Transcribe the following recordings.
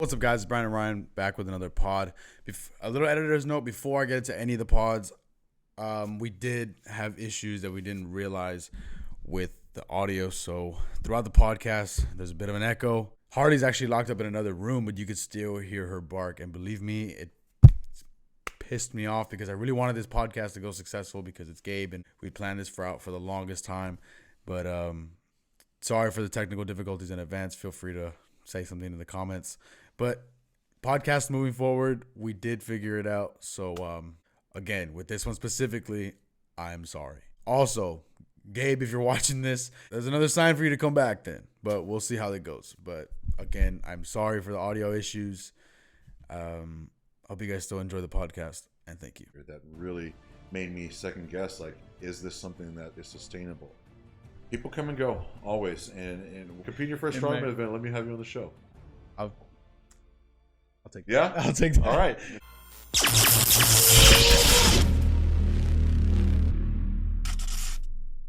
What's up, guys? It's Brian and Ryan back with another pod. A little editor's note before I get into any of the pods. We did have issues that we didn't realize with the audio. So throughout the podcast, there's a bit of an echo. Harley's actually locked up in another room, but you could still hear her bark. And believe me, it pissed me off because I really wanted this podcast to go successful because it's Gabe and we planned this for the longest time. But sorry for the technical difficulties in advance. Feel free to say something in the comments. But podcast moving forward, we did figure it out. So again, with this one specifically, I'm sorry. Also, Gabe, if you're watching this, there's another sign for you to come back then. But we'll see how that goes. But again, I'm sorry for the audio issues. Hope you guys still enjoy the podcast, and thank you. That really made me second guess, like, is this something that is sustainable? People come and go, always. And compete in your first Strongman event, let me have you on the show. I'll take that. Yeah? I'll take that. All right.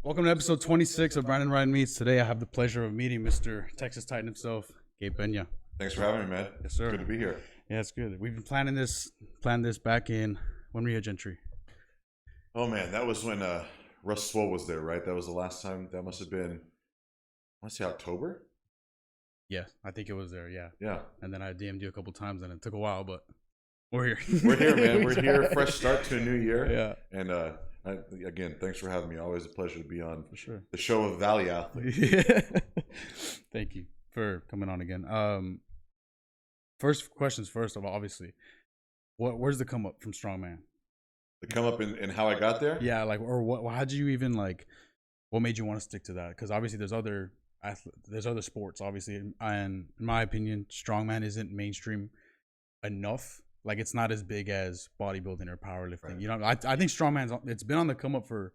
Welcome to episode 26 of Brian and Ryan Meets. Today I have the pleasure of meeting Mr. Texas Titan himself, Gabe Peña. Thanks for having me, man. Yes, sir. Good to be here. Yeah, it's good. We've been planned this back in, when were you at Gentry? Oh, man, that was when Russ Swole was there, right? That was the last time. That must have been, I want to say October? Yeah, I think it was there, yeah. Yeah. And then I DM'd you a couple times, and it took a while, but we're here. We're here, man. We're here. Fresh start to a new year. Yeah. And again, thanks for having me. Always a pleasure to be on For sure. the show of Valley Athlete. Thank you for coming on again. First questions first of all, obviously. Where's the come up from Strongman? The come up in how I got there? Yeah, like, or what? How'd you even what made you want to stick to that? Because obviously there's other sports, obviously, and in my opinion, Strongman isn't mainstream enough. Like, it's not as big as bodybuilding or powerlifting. Right. You know, I think it's been on the come up for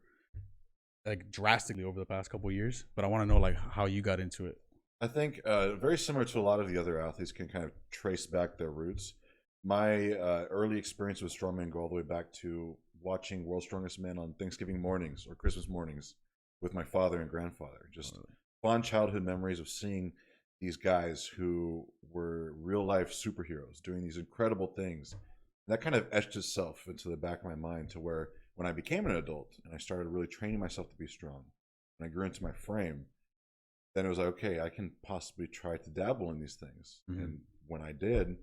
like drastically over the past couple of years. But I want to know like how you got into it. I think very similar to a lot of the other athletes can kind of trace back their roots. My early experience with Strongman go all the way back to watching World's Strongest Men on Thanksgiving mornings or Christmas mornings with my father and grandfather. Just fond childhood memories of seeing these guys who were real life superheroes doing these incredible things. And that kind of etched itself into the back of my mind to where when I became an adult and I started really training myself to be strong and I grew into my frame, then it was like, okay, I can possibly try to dabble in these things. Mm-hmm. And when I did,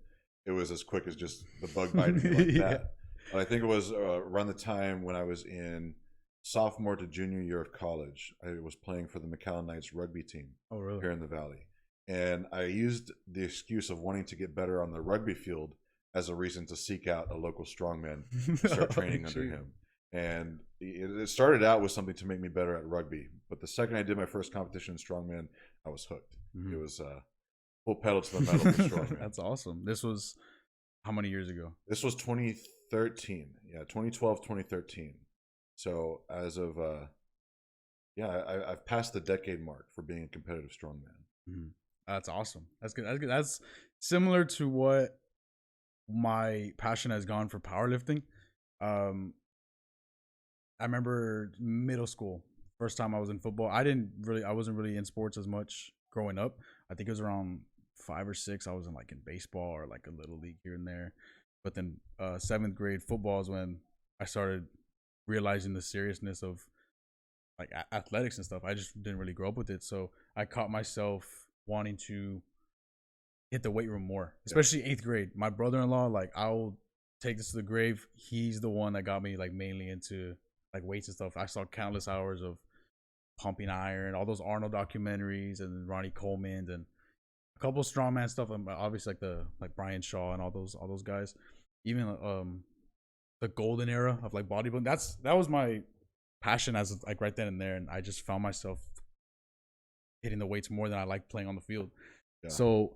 it was as quick as just the bug biting me like Yeah. that. But I think it was around the time when I was in sophomore to junior year of college. I was playing for the McAllen Knights rugby team here in the Valley. And I used the excuse of wanting to get better on the rugby field as a reason to seek out a local strongman and start training under him. And it started out with something to make me better at rugby. But the second I did my first competition in strongman, I was hooked. Mm-hmm. It was full pedal to the metal for strongman. That's awesome. This was how many years ago? This was 2013. Yeah, 2012, 2013. So as of, I've passed the decade mark for being a competitive strongman. Mm-hmm. That's awesome. That's good. That's good. That's similar to what my passion has gone for powerlifting. I remember middle school, first time I was in football. I wasn't really in sports as much growing up. I think it was around 5 or 6. I was in baseball or like a little league here and there. But then 7th grade football is when I started realizing the seriousness of like athletics and stuff. I just didn't really grow up with it. So I caught myself wanting to hit the weight room more, especially 8th grade. My brother-in-law, like, I'll take this to the grave. He's the one that got me like mainly into like weights and stuff. I saw countless hours of pumping iron, all those Arnold documentaries and Ronnie Coleman and a couple of strongman stuff. Obviously like Brian Shaw and all those guys. Even the golden era of like bodybuilding. That was my passion as like right then and there, and I just found myself hitting the weights more than I liked playing on the field. Yeah. So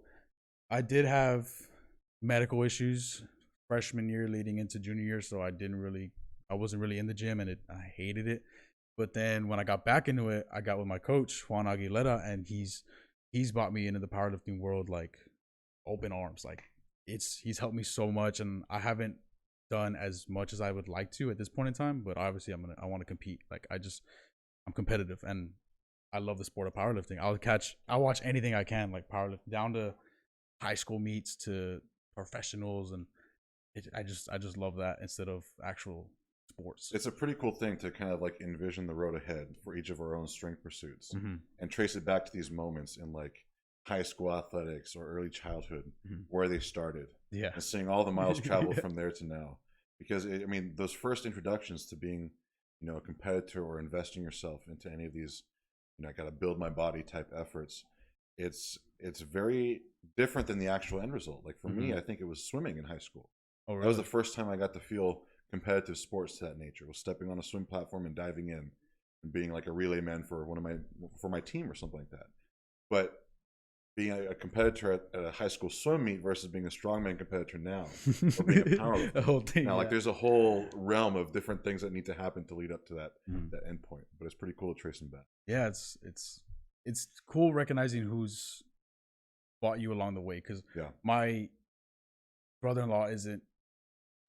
I did have medical issues freshman year leading into junior year, so I wasn't really in the gym, and I hated it. But then when I got back into it, I got with my coach Juan Aguilera, and he's brought me into the powerlifting world like open arms. Like he's helped me so much, and I haven't done as much as I would like to at this point in time, but obviously I want to compete. Like I'm competitive, and I love the sport of powerlifting. I'll watch anything I can, like powerlifting, down to high school meets to professionals, and I just love that instead of actual sports. It's a pretty cool thing to kind of like envision the road ahead for each of our own strength pursuits Mm-hmm. and trace it back to these moments in like high school athletics or early childhood Mm-hmm. where they started, Yeah. and seeing all the miles traveled Yeah. from there to now. Because I mean, those first introductions to being, a competitor or investing yourself into any of these, I got to build my body type efforts. It's very different than the actual end result. Like for me, Mm-hmm. I think it was swimming in high school. Oh, That was really? the first time I got to feel competitive sports to that nature. Was stepping on a swim platform and diving in, and being like a relay man for my team or something like that. But being a competitor at a high school swim meet versus being a strongman competitor now, or being a The powerlifter whole thing. now, like Yeah. there's a whole realm of different things that need to happen to lead up to that Mhm. that end point. But it's pretty cool to trace them back. Yeah, it's cool recognizing who's brought you along the way, because Yeah, my brother-in-law isn't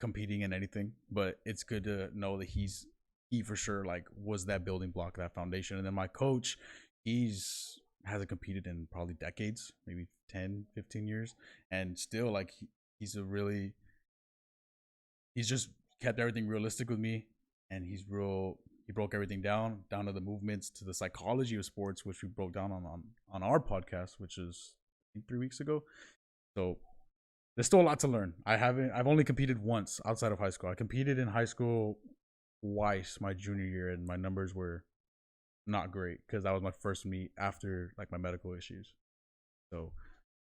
competing in anything, but it's good to know that he for sure like was that building block, that foundation. And then my coach, he's hasn't competed in probably decades, maybe 10, 15 years, and still like he's a really he's just kept everything realistic with me, and he broke everything down to the movements, to the psychology of sports, which we broke down on our podcast, which is I think 3 weeks ago. So there's still a lot to learn. I've only competed once outside of high school. I competed in high school twice my junior year, and my numbers were not great because that was my first meet after like my medical issues. So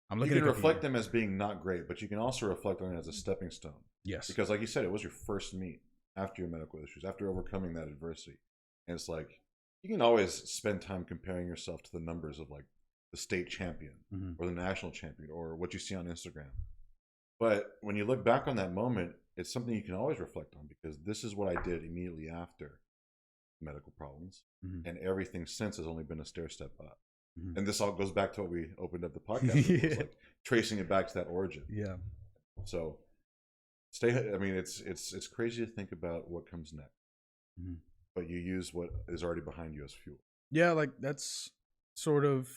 I'm you looking can to reflect compete. them as being not great, but you can also reflect on it as a stepping stone. Yes. Because, like you said, it was your first meet after your medical issues, after overcoming that adversity, and it's like you can always spend time comparing yourself to the numbers of like the state champion Mm-hmm. or the national champion or what you see on Instagram. But when you look back on that moment, it's something you can always reflect on, because this is what I did immediately after medical problems, Mm-hmm. and everything since has only been a stair step up. Mm-hmm. And this all goes back to what we opened up the podcast with. It's Yeah. like tracing it back to that origin. Yeah. So I mean, it's crazy to think about what comes next, Mm-hmm. but you use what is already behind you as fuel. Yeah, like that's sort of.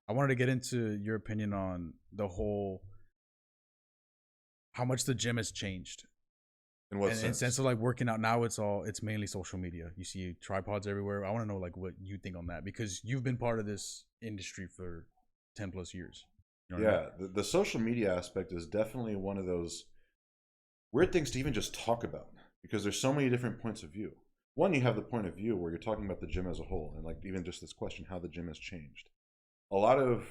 I wanted to get into your opinion on the whole how much the gym has changed. In what And in sense? sense of like working out now, it's mainly social media. You see tripods everywhere. I want to know like what you think on that, because you've been part of this industry for 10+ years. You know what I mean? Yeah, the social media aspect is definitely one of those weird things to even just talk about, because there's so many different points of view. One, you have the point of view where you're talking about the gym as a whole, and like even just this question, how the gym has changed. A lot of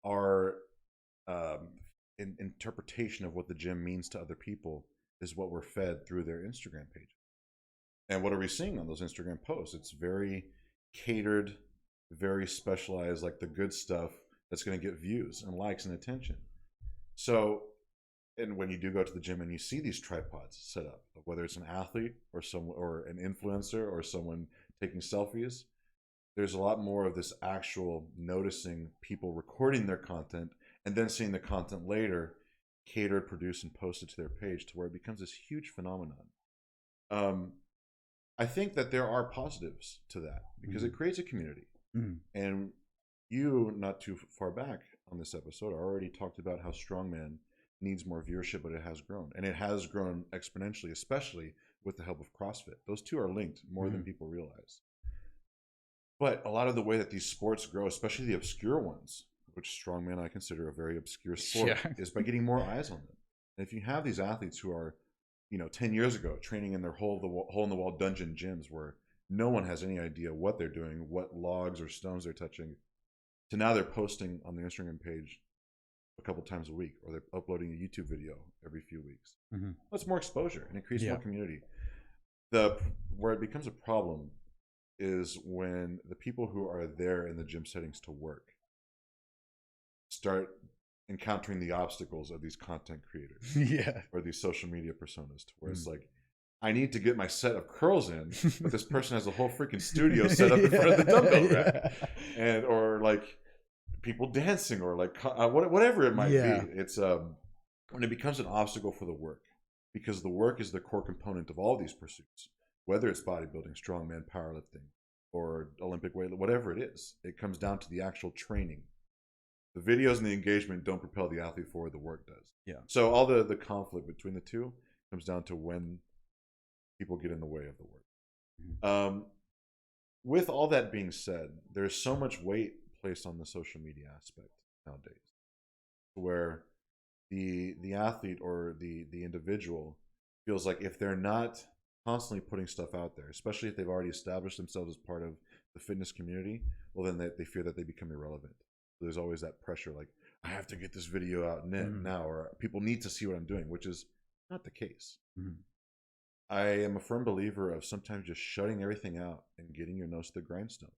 our interpretation of what the gym means to other people is what we're fed through their Instagram page. And what are we seeing on those Instagram posts? It's very catered, very specialized, like the good stuff that's going to get views and likes and attention. So, and when you do go to the gym and you see these tripods set up, whether it's an athlete or or an influencer or someone taking selfies, there's a lot more of this actual noticing people recording their content and then seeing the content later catered, produced, and posted to their page, to where it becomes this huge phenomenon. I think that there are positives to that, because it creates a community. Mm-hmm. And you, not too far back on this episode, already talked about how Strongman needs more viewership, but it has grown. And it has grown exponentially, especially with the help of CrossFit. Those two are linked more than people realize. But a lot of the way that these sports grow, especially the obscure ones, which Strongman I consider a very obscure sport, is by getting more eyes on them. And if you have these athletes who are, 10 years ago training in their hole-in-the-wall dungeon gyms where no one has any idea what they're doing, what logs or stones they're touching, to now they're posting on the Instagram page a couple times a week, or they're uploading a YouTube video every few weeks. Mm-hmm. That's more exposure, and it creates more community. Where it becomes a problem is when the people who are there in the gym settings to work start encountering the obstacles of these content creators or these social media personas, to where it's like, I need to get my set of curls in, but this person has a whole freaking studio set up in front of the dumbbell rack, and or like people dancing, or like whatever it might be. It's when it becomes an obstacle for the work, because the work is the core component of all these pursuits, whether it's bodybuilding, strongman, powerlifting, or Olympic weight, whatever it is. It comes down to the actual training. The videos and the engagement don't propel the athlete forward. The work does. Yeah. So all the conflict between the two comes down to when people get in the way of the work. Mm-hmm. With all that being said, there's so much weight placed on the social media aspect nowadays, where the athlete or the individual feels like if they're not constantly putting stuff out there, especially if they've already established themselves as part of the fitness community, well, then they fear that they become irrelevant. So there's always that pressure, like, I have to get this video out now, or people need to see what I'm doing, which is not the case. Mm-hmm. I am a firm believer of sometimes just shutting everything out and getting your nose to the grindstone.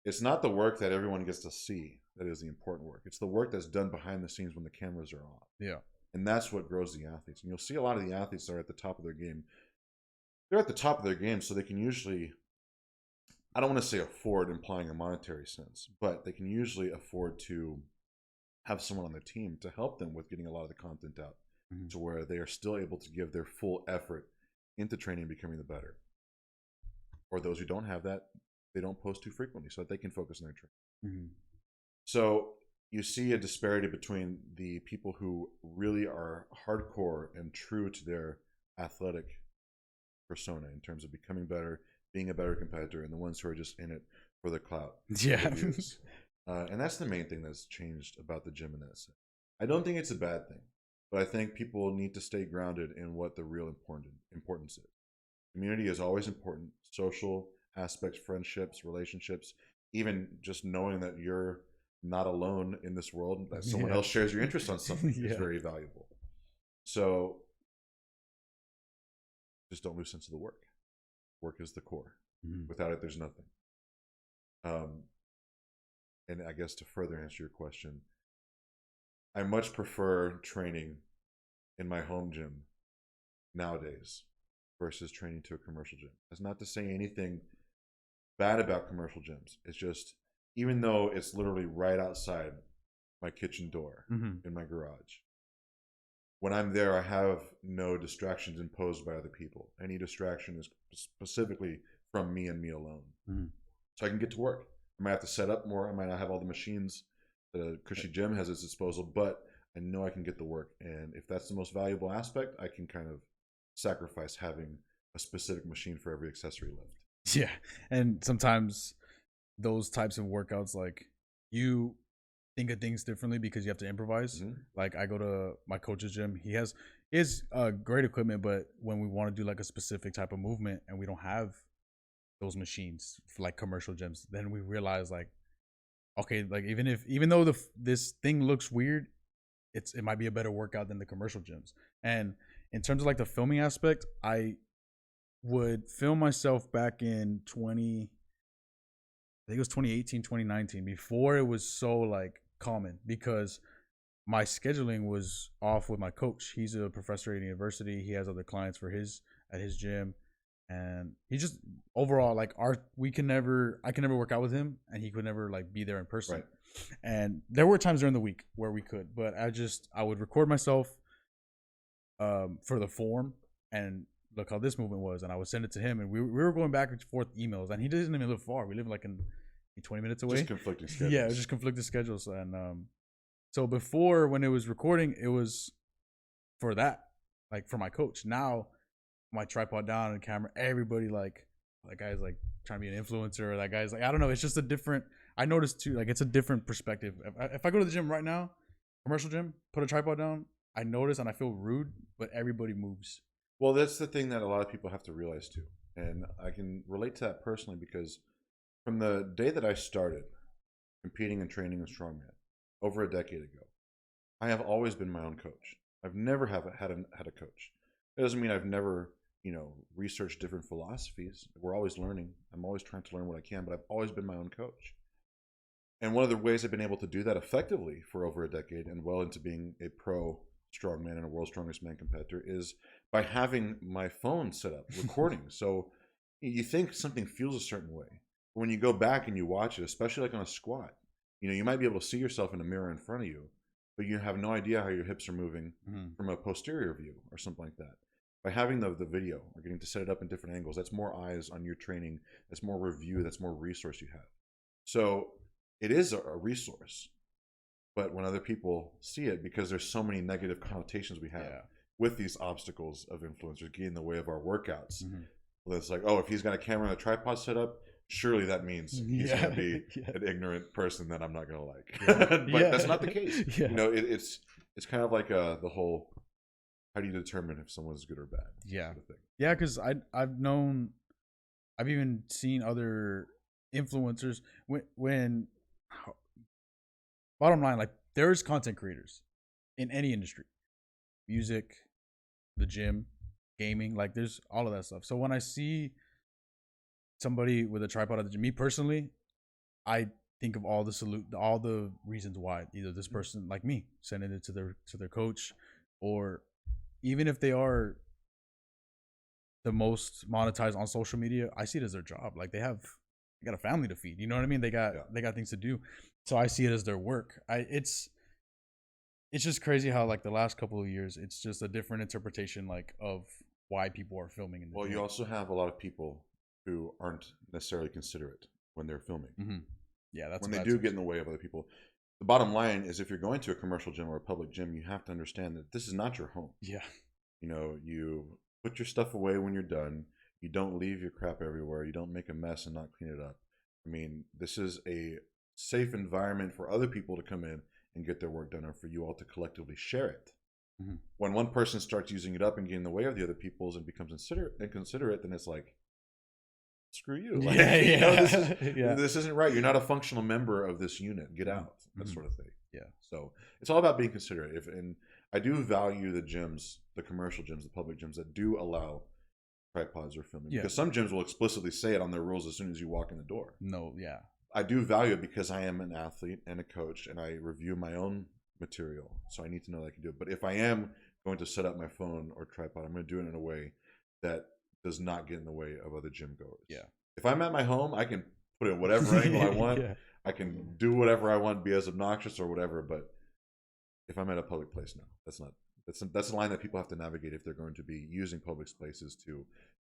It's not the work that everyone gets to see that is the important work. It's the work that's done behind the scenes when the cameras are on. Yeah. And that's what grows the athletes. And you'll see a lot of the athletes that are at the top of their game. They're at the top of their game, so they can usually, I don't want to say afford, implying a monetary sense, but they can usually afford to have someone on their team to help them with getting a lot of the content out, to where they are still able to give their full effort into training and becoming the better. Or those who don't have that, they don't post too frequently so that they can focus on their training. So you see a disparity between the people who really are hardcore and true to their athletic persona in terms of becoming better, being a better competitor, and the ones who are just in it for the clout. Yeah. And that's the main thing that's changed about the gym in that sense. I don't think it's a bad thing, but I think people need to stay grounded in what the real importance is. Community is always important. Social aspects, friendships, relationships, even just knowing that you're not alone in this world, that someone else shares your interest on something is very valuable. So just don't lose sense of the work. Work is the core. Without it, there's nothing. And I guess to further answer your question, I much prefer training in my home gym nowadays versus training to a commercial gym. That's not to say anything bad about commercial gyms. It's just, even though it's literally right outside my kitchen door in my garage, when I'm there, I have no distractions imposed by other people. Any distraction is specifically from me and me alone. So I can get to work. I might have to set up more. I might not have all the machines that a cushy gym has at its disposal, but I know I can get the work. And if that's the most valuable aspect, I can kind of sacrifice having a specific machine for every accessory lift. Yeah. And sometimes those types of workouts, like, you think of things differently because you have to improvise. Like, I go to my coach's gym. He has great equipment, but when we want to do like a specific type of movement and we don't have those machines for like commercial gyms, then we realize, like, okay, like, even though this thing looks weird, it might be a better workout than the commercial gyms. And in terms of like the filming aspect, I would film myself back in 2018, 2019, before it was so like common, because my scheduling was off with my coach. He's a professor at university. He has other clients at his gym, and he just, overall, like, I can never work out with him, and he could never like be there in person. Right. And there were times during the week where we could, but I would record myself for the form and look how this movement was, and I would send it to him, and we were going back and forth emails, and he doesn't even live far. We live like in 20 minutes away. Just conflicting schedules. Yeah, it was just conflicting schedules. And so before, when it was recording, it was for that, like, for my coach. Now, my tripod down and camera, everybody, like, that guy's like trying to be an influencer, or that guy's like, I don't know, it's just a different, I noticed too, like, it's a different perspective. If I go to the gym right now, commercial gym, put a tripod down, I notice and I feel rude, but everybody moves. Well, that's the thing that a lot of people have to realize too. And I can relate to that personally, because from the day that I started competing and training in Strongman over a decade ago, I have always been my own coach. I've never had a coach. It doesn't mean I've never, researched different philosophies. We're always learning. I'm always trying to learn what I can, but I've always been my own coach. And one of the ways I've been able to do that effectively for over a decade and well into being a pro strongman and a world's strongest man competitor is by having my phone set up, recording. So you think something feels a certain way. When you go back and you watch it, especially like on a squat, you might be able to see yourself in a mirror in front of you, but you have no idea how your hips are moving from a posterior view or something like that. By having the video or getting to set it up in different angles, that's more eyes on your training, that's more review, that's more resource you have. So it is a resource. But when other people see it, because there's so many negative connotations we have with these obstacles of influencers getting in the way of our workouts, well, it's like, oh, if he's got a camera and a tripod set up, surely that means he's going to be an ignorant person that I'm not going to like. But that's not the case. You know, it's kind of like the whole, how do you determine if someone's good or bad? Yeah. Sort of thing. Yeah, because I've even seen other influencers when bottom line, like, there's content creators in any industry, music, the gym, gaming, like there's all of that stuff. So when I see somebody with a tripod at the gym, me personally, I think of all the reasons why either this person, like me, sending it to their coach, or even if they are the most monetized on social media, I see it as their job. Like they got a family to feed. You know what I mean? They got things to do. So I see it as their work. It's just crazy how, like, the last couple of years, it's just a different interpretation, like, of why people are filming in the Well, gym. you also have a lot of people who aren't necessarily considerate when they're filming. Yeah, that's when they do get in the way of other people. The bottom line is, if you're going to a commercial gym or a public gym, you have to understand that this is not your home. Yeah. You know, you put your stuff away when you're done. You don't leave your crap everywhere. You don't make a mess and not clean it up. I mean, this is a safe environment for other people to come in and get their work done, and for you all to collectively share it. When one person starts using it up and getting in the way of the other people's and becomes inconsiderate, then it's like, screw you. Like, you know, this isn't right. You're not a functional member of this unit. Get out. That sort of thing. Yeah. So it's all about being considerate. And I do value the gyms, the commercial gyms, the public gyms that do allow tripods or filming. Because some gyms will explicitly say it on their rules as soon as you walk in the door. I do value it because I am an athlete and a coach, and I review my own material, so I need to know that I can do it. But if I am going to set up my phone or tripod, I'm going to do it in a way that does not get in the way of other gym goers. If I'm at my home, I can put it in whatever angle I want. I can do whatever I want, be as obnoxious or whatever. But if I'm at a public place, no, that's a line that people have to navigate if they're going to be using public spaces to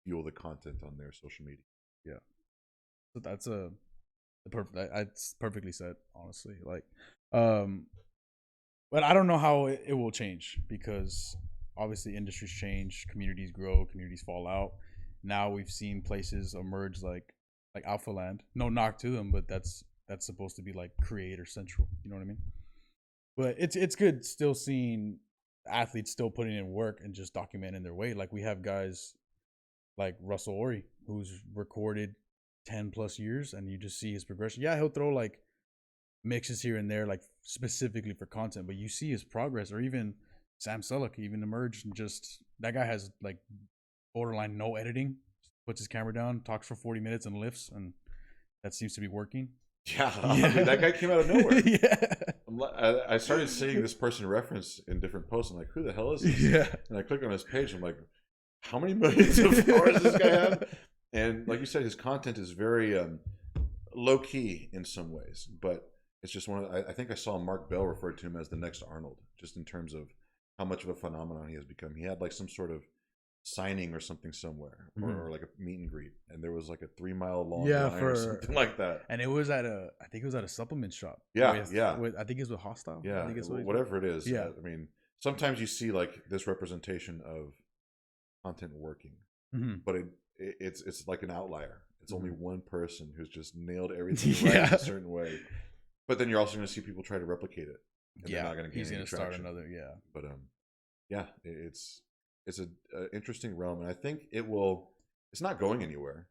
fuel the content on their social media. So that's it's perfectly said, honestly. Like, but I don't know how it will change, because obviously industries change, communities grow, communities fall out. Now we've seen places emerge like Alpha Land. No knock to them, but that's supposed to be like creator central. You know what I mean? But it's good still seeing athletes still putting in work and just documenting their weight. Like, we have guys like Russell Ori, who's recorded 10 plus years, and you just see his progression. He'll throw like mixes here and there, like specifically for content, but you see his progress. Or even Sam Selleck even emerged, and just, that guy has like borderline no editing, puts his camera down, talks for 40 minutes and lifts, and that seems to be working. I mean, that guy came out of nowhere. I started seeing this person referenced in different posts. I'm like, who the hell is this? And I click on his page. I'm like, how many millions of followers does this guy have? And like you said, his content is very low key in some ways, but it's just one of I think I saw Mark Bell refer to him as the next Arnold, just in terms of how much of a phenomenon he has become. He had like some sort of signing or something somewhere, or like a meet and greet, and there was like a 3 mile long line or something like that. And it was I think it was at a supplement shop. I think it was with Hostile. I think it's whatever it is. I mean, sometimes you see like this representation of content working, but it's like an outlier. It's only one person who's just nailed everything right in a certain way. But then you're also going to see people try to replicate it. And they're not going to gain any traction. Start another. But it's an interesting realm, and I think it's not going anywhere.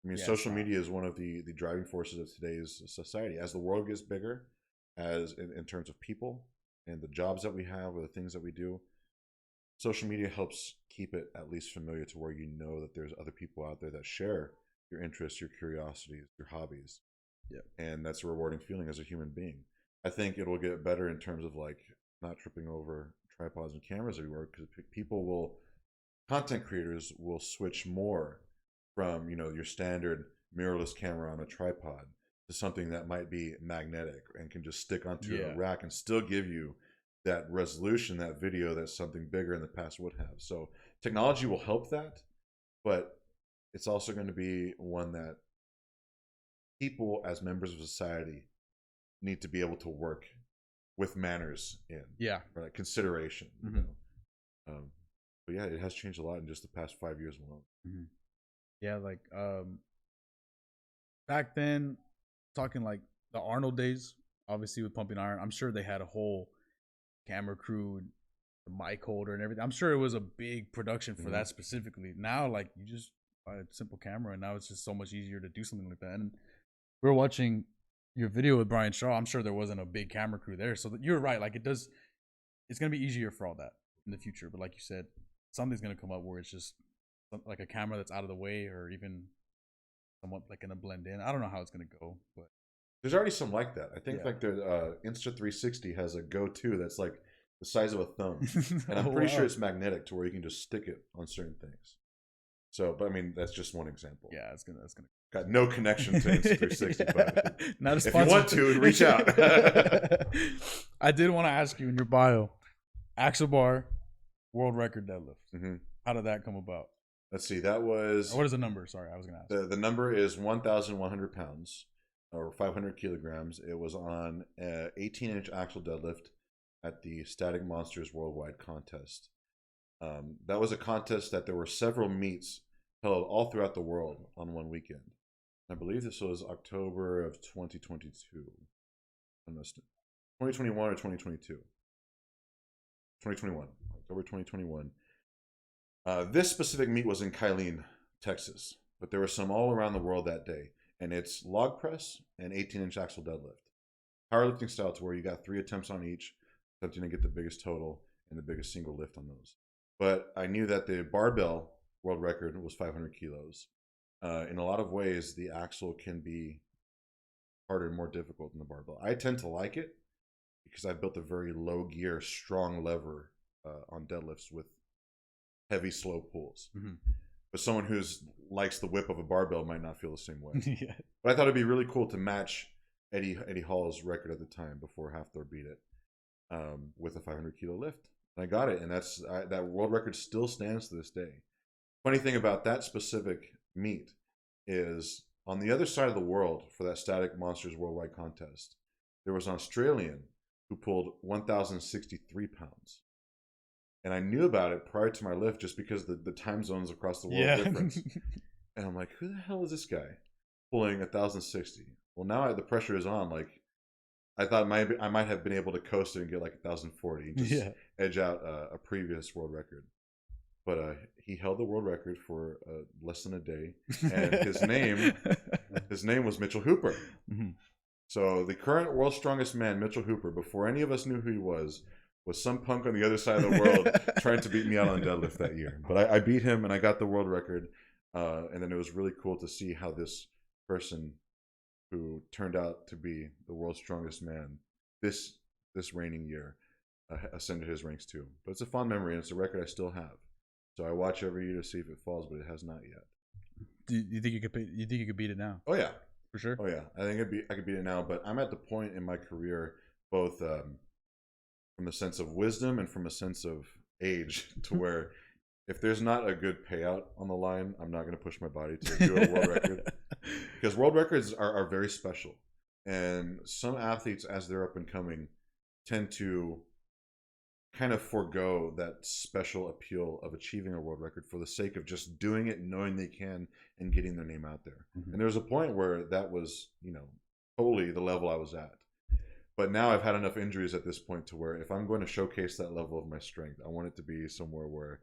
I mean, social media is one of the driving forces of today's society. As the world gets bigger, as in terms of people and the jobs that we have or the things that we do, social media helps keep it at least familiar to where you know that there's other people out there that share your interests, your curiosities, your hobbies. And that's a rewarding feeling as a human being. I think it'll get better in terms of like not tripping over tripods and cameras everywhere, because content creators will switch more from, your standard mirrorless camera on a tripod to something that might be magnetic and can just stick onto a rack and still give you that resolution, that video that something bigger in the past would have. So technology will help that, but it's also going to be one that people as members of society need to be able to work with manners in. Yeah. Right. Consideration. You know? But yeah, it has changed a lot in just the past 5 years alone. Yeah, like back then, talking like the Arnold days, obviously with Pumping Iron, I'm sure they had a whole camera crew, the mic holder and everything. I'm sure it was a big production for that specifically. Now, like, you just buy a simple camera, and now it's just so much easier to do something like that. And we were watching your video with Brian Shaw. I'm sure there wasn't a big camera crew there, so you're right. Like, it's gonna be easier for all that in the future. But like you said, something's gonna come up where it's just like a camera that's out of the way, or even somewhat like gonna blend in. I don't know how it's gonna go, but there's already some like that. I think like the Insta360 has a go-to that's like the size of a thumb, and I'm pretty sure it's magnetic to where you can just stick it on certain things. So, but I mean, that's just one example. Yeah, that's gonna got no connection to Insta360, but not a if you want to, reach out. I did want to ask you in your bio, Axel Bar, world record deadlift. How did that come about? Let's see. That was. What is the number? Sorry, I was gonna ask. The number is 1,100 pounds or 500 kilograms. It was on an 18-inch axle deadlift at the Static Monsters Worldwide Contest. That was a contest that there were several meets held all throughout the world on one weekend. I believe this was October of 2022. 2021 or 2022? 2021. October 2021. This specific meet was in Kylene, Texas, but there were some all around the world that day. And it's log press and 18-inch axle deadlift. Powerlifting style, to where you got 3 attempts on each, attempting to get the biggest total and the biggest single lift on those. But I knew that the barbell world record was 500 kilos. In a lot of ways, the axle can be harder and more difficult than the barbell. I tend to like it because I built a very low gear, strong lever on deadlifts with heavy, slow pulls. But someone who likes the whip of a barbell might not feel the same way. But I thought it'd be really cool to match Eddie Hall's record at the time before Half Thor beat it with a 500 kilo lift. And I got it, and that world record still stands to this day. Funny thing about that specific meet is on the other side of the world for that Static Monsters Worldwide Contest, there was an Australian who pulled 1,063 pounds. And I knew about it prior to my lift just because the time zones across the world difference. And I'm like, who the hell is this guy pulling 1,060? Well, now the pressure is on. Like, I thought I might have been able to coast it and get like 1,040 and just edge out a previous world record. But he held the world record for less than a day, and his name was Mitchell Hooper. So the current world's strongest man, Mitchell Hooper, before any of us knew who he was some punk on the other side of the world trying to beat me out on deadlift that year. But I beat him, and I got the world record. And then it was really cool to see how this person who turned out to be the world's strongest man this reigning year ascended his ranks too. But it's a fond memory, and it's a record I still have. So I watch every year to see if it falls, but it has not yet. Do you think you could beat it now? Oh yeah, for sure. Oh yeah, I think I could beat it now. But I'm at the point in my career, both from a sense of wisdom and from a sense of age, to where if there's not a good payout on the line, I'm not going to push my body to do a world record, because world records are very special, and some athletes, as they're up and coming, tend to kind of forego that special appeal of achieving a world record for the sake of just doing it, knowing they can, and getting their name out there. And there was a point where that was, totally the level I was at. But now I've had enough injuries at this point to where if I'm going to showcase that level of my strength, I want it to be somewhere where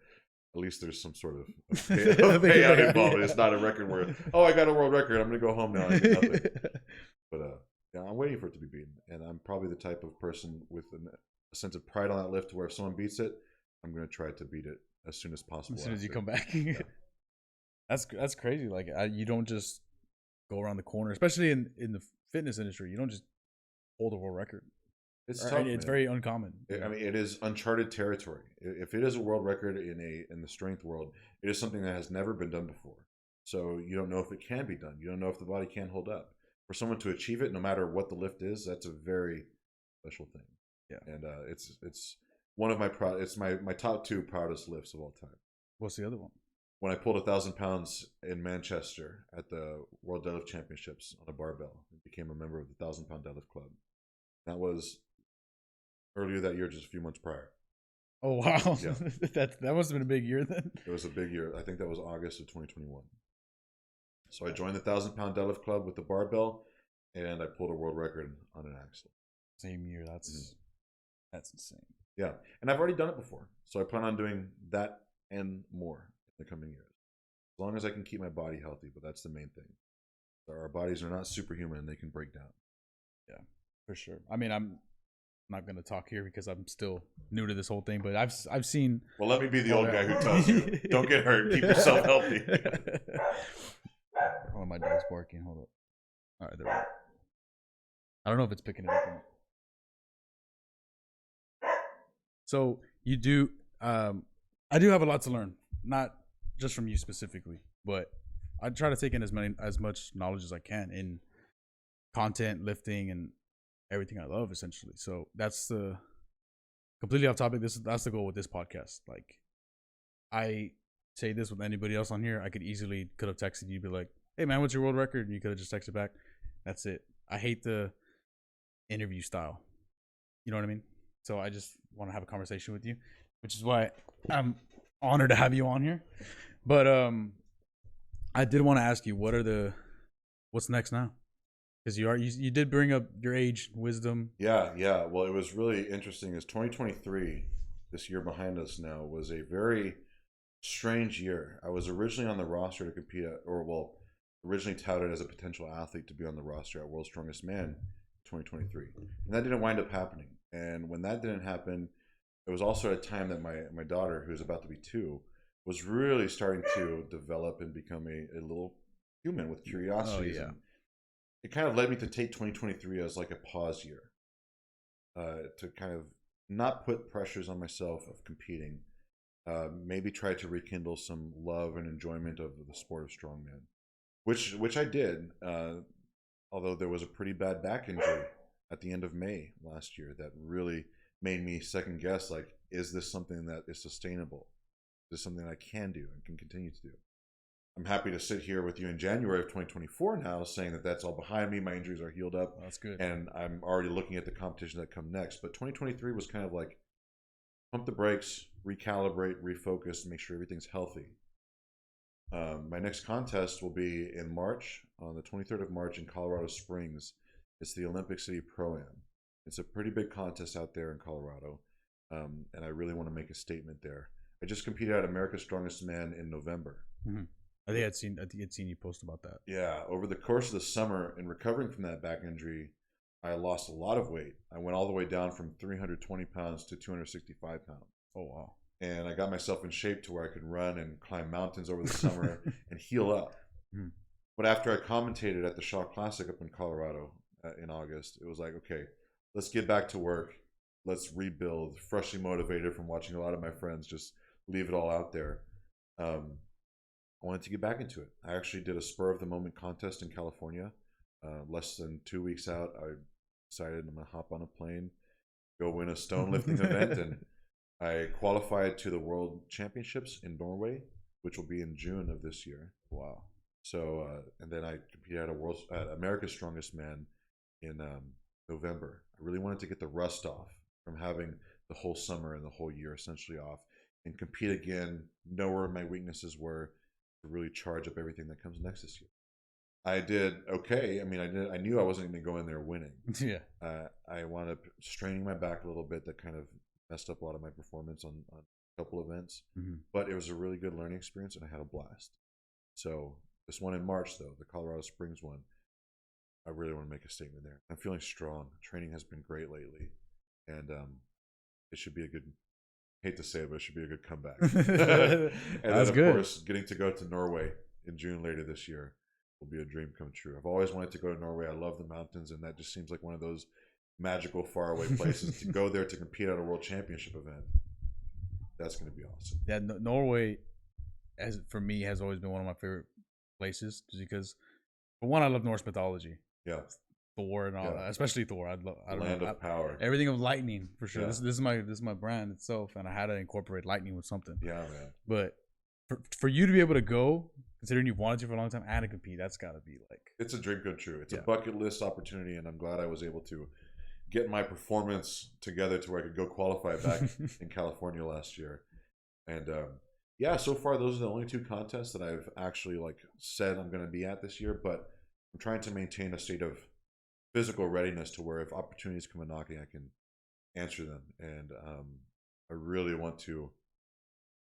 at least there's some sort of payout involved. It's not a record where, I got a world record, I'm going to go home now and get nothing. But yeah, I'm waiting for it to be beaten. And I'm probably the type of person with a sense of pride on that lift where if someone beats it, I'm going to try to beat it as soon as possible. As soon as you come back. Yeah. That's crazy. Like, you don't just go around the corner, especially in the fitness industry. You don't just hold a world record. It's tough, it's very uncommon. I mean, it is uncharted territory. If it is a world record in the strength world, it is something that has never been done before. So you don't know if it can be done. You don't know if the body can hold up. For someone to achieve it, no matter what the lift is, that's a very special thing. Yeah, and it's one of it's my top 2 proudest lifts of all time. What's the other one? When I pulled 1,000 pounds in Manchester at the World Deadlift Championships on a barbell, and became a member of the 1,000-pound deadlift club. That was Earlier that year, just a few months prior. Oh wow, Yeah. that must have been a big year then. It was a big year. I think that was August of 2021. So I joined the 1,000-pound deadlift club with the barbell, and I pulled a world record on an axle. Same year. That's insane. Yeah, and I've already done it before, so I plan on doing that and more in the coming years, as long as I can keep my body healthy. But that's the main thing. Our bodies are not superhuman; and they can break down. Yeah, for sure. I mean, I'm not going to talk here because I'm still new to this whole thing, but I've seen. Well, let me be the old guy who tells you, "Don't get hurt. Keep yourself healthy." Oh, my dog's barking. Hold up. All right, there we go. I don't know if it's picking it up or not. So you do. I do have a lot to learn, not just from you specifically, but I try to take in as much knowledge as I can in content, lifting, and everything I love, essentially. So that's the completely off topic. That's the goal with this podcast. Like, I say this with anybody else on here, I could have texted you, be like, "Hey man, what's your world record?" And you could have just texted back. That's it. I hate the interview style. You know what I mean? So I just want to have a conversation with you, which is why I'm honored to have you on here. But I did want to ask you, what's next now? Because you did bring up your age, wisdom. Yeah. Well, it was really interesting. Is 2023, this year behind us now, was a very strange year. I was originally on the roster to compete originally touted as a potential athlete to be on the roster at World's Strongest Man 2023, and that didn't wind up happening. And when that didn't happen, it was also at a time that my daughter, who's about to be 2, was really starting to develop and become a little human with curiosities. Oh, yeah. And it kind of led me to take 2023 as like a pause year, to kind of not put pressures on myself of competing, maybe try to rekindle some love and enjoyment of the sport of strongman, which I did, although there was a pretty bad back injury at the end of May last year that really made me second guess, like, is this something that is sustainable? Is this something I can do and can continue to do? I'm happy to sit here with you in January of 2024 now saying that that's all behind me. My injuries are healed up. That's good. And I'm already looking at the competition that come next. But 2023 was kind of like pump the brakes, recalibrate, refocus, make sure everything's healthy. My next contest will be in March, on the 23rd of March in Colorado Springs. It's the Olympic City Pro-Am. It's a pretty big contest out there in Colorado, and I really want to make a statement there. I just competed at America's Strongest Man in November. Mm-hmm. I think I'd seen you post about that. Yeah, over the course of the summer, in recovering from that back injury, I lost a lot of weight. I went all the way down from 320 pounds to 265 pounds. Oh, wow. And I got myself in shape to where I could run and climb mountains over the summer and heal up. Mm. But after I commentated at the Shaw Classic up in Colorado in August, it was like, okay, let's get back to work. Let's rebuild, freshly motivated from watching a lot of my friends just leave it all out there. I wanted to get back into it. I actually did a spur of the moment contest in California. Less than 2 weeks out, I decided I'm going to hop on a plane, go win a stone lifting event, and I qualified to the World Championships in Norway, which will be in June of this year. Wow. So, and then I competed at America's Strongest Man in November. I really wanted to get the rust off from having the whole summer and the whole year essentially off and compete again, know where my weaknesses were, to really charge up everything that comes next this year. I did okay. I mean, I knew I wasn't going to go in there winning. Yeah. I wound up straining my back a little bit. That kind of messed up a lot of my performance on a couple events. Mm-hmm. But it was a really good learning experience, and I had a blast. So this one in March, though, the Colorado Springs one, I really want to make a statement there. I'm feeling strong. Training has been great lately, and it should be a good. Hate to say it, but it should be a good comeback. And That's then, good. Of course, getting to go to Norway in June later this year will be a dream come true. I've always wanted to go to Norway. I love the mountains, and that just seems like one of those magical, faraway places to go there to compete at a world championship event. That's going to be awesome. Yeah, Norway, for me, has always been one of my favorite places, just because, for one, I love Norse mythology. Yeah. Thor and all that, especially Thor. Land of power. Everything of lightning, for sure. Yeah. This is my brand itself, and I had to incorporate lightning with something. Yeah, man. But for you to be able to go, considering you've wanted to for a long time, and to compete, that's got to be like... It's a dream come true. It's a bucket list opportunity, and I'm glad I was able to. get my performance together to where I could go qualify back in California last year. And yeah, so far those are the only 2 contests that I've actually like said I'm going to be at this year. But I'm trying to maintain a state of physical readiness to where if opportunities come a knocking, I can answer them. And I really want to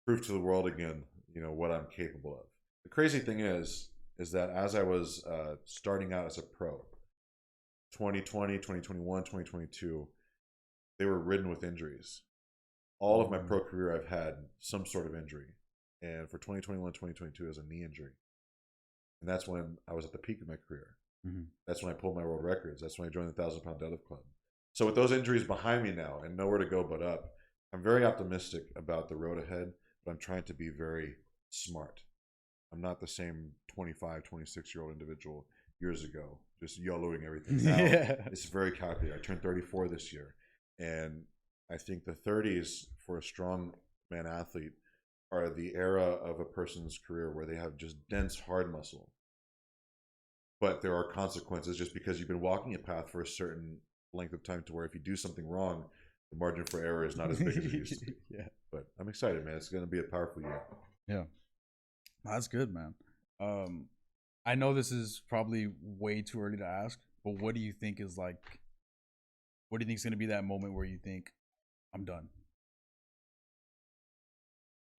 prove to the world again, what I'm capable of. The crazy thing is that as I was starting out as a pro, 2020, 2021, 2022, they were ridden with injuries. All of my pro career, I've had some sort of injury. And for 2021, 2022, it was a knee injury. And that's when I was at the peak of my career. Mm-hmm. That's when I pulled my world records. That's when I joined the 1,000-pound deadlift club. So with those injuries behind me now and nowhere to go but up, I'm very optimistic about the road ahead, but I'm trying to be very smart. I'm not the same 25, 26-year-old individual years ago, just YOLOing everything. Now, it's very calculated. I turned 34 this year. And I think the 30s for a strongman athlete are the era of a person's career where they have just dense hard muscle. But there are consequences just because you've been walking a path for a certain length of time to where if you do something wrong, the margin for error is not as big as it used to be. Yeah. But I'm excited, man. It's going to be a powerful year. Yeah. That's good, man. I know this is probably way too early to ask, but what do you think is going to be that moment where you think, I'm done?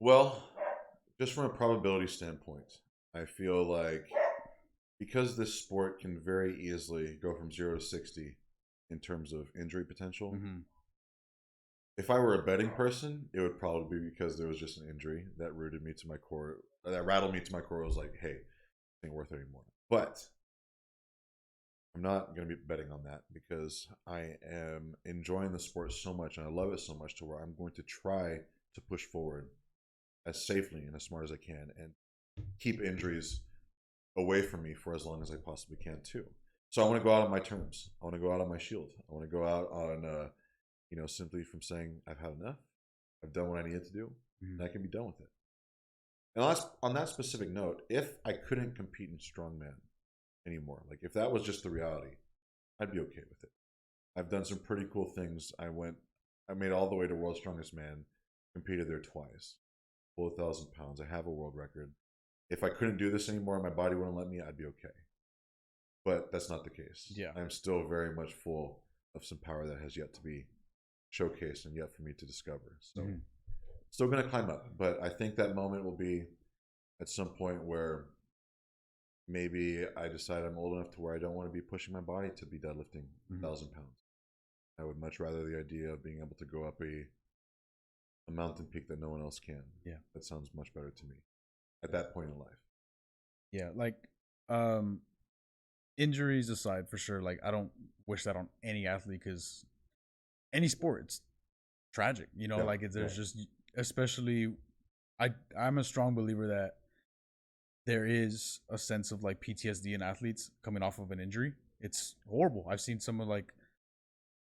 Well, just from a probability standpoint, I feel like because this sport can very easily go from 0 to 60 in terms of injury potential, if I were a betting person, it would probably be because there was just an injury that rooted me to my core, that rattled me to my core. I was like, hey, it ain't worth it anymore. But I'm not going to be betting on that because I am enjoying the sport so much and I love it so much to where I'm going to try to push forward as safely and as smart as I can and keep injuries away from me for as long as I possibly can too. So I want to go out on my terms. I want to go out on my shield. I want to go out on, simply from saying I've had enough. I've done what I needed to do, and I can be done with it. And on that specific note, if I couldn't compete in strongman anymore, like if that was just the reality, I'd be okay with it. I've done some pretty cool things. I made all the way to World's Strongest Man, competed there twice, pulled 1,000 pounds. I have a world record. If I couldn't do this anymore and my body wouldn't let me, I'd be okay. But that's not the case. Yeah. I'm still very much full of some power that has yet to be showcased and yet for me to discover. So still going to climb up. But I think that moment will be at some point where maybe I decide I'm old enough to where I don't want to be pushing my body to be deadlifting 1,000 pounds. I would much rather the idea of being able to go up a mountain peak that no one else can. Yeah. That sounds much better to me at that point in life. Yeah, like injuries aside, for sure, like I don't wish that on any athlete because any sport, it's tragic, like there's just, especially I'm a strong believer that there is a sense of like PTSD in athletes coming off of an injury. It's horrible. I've seen someone like,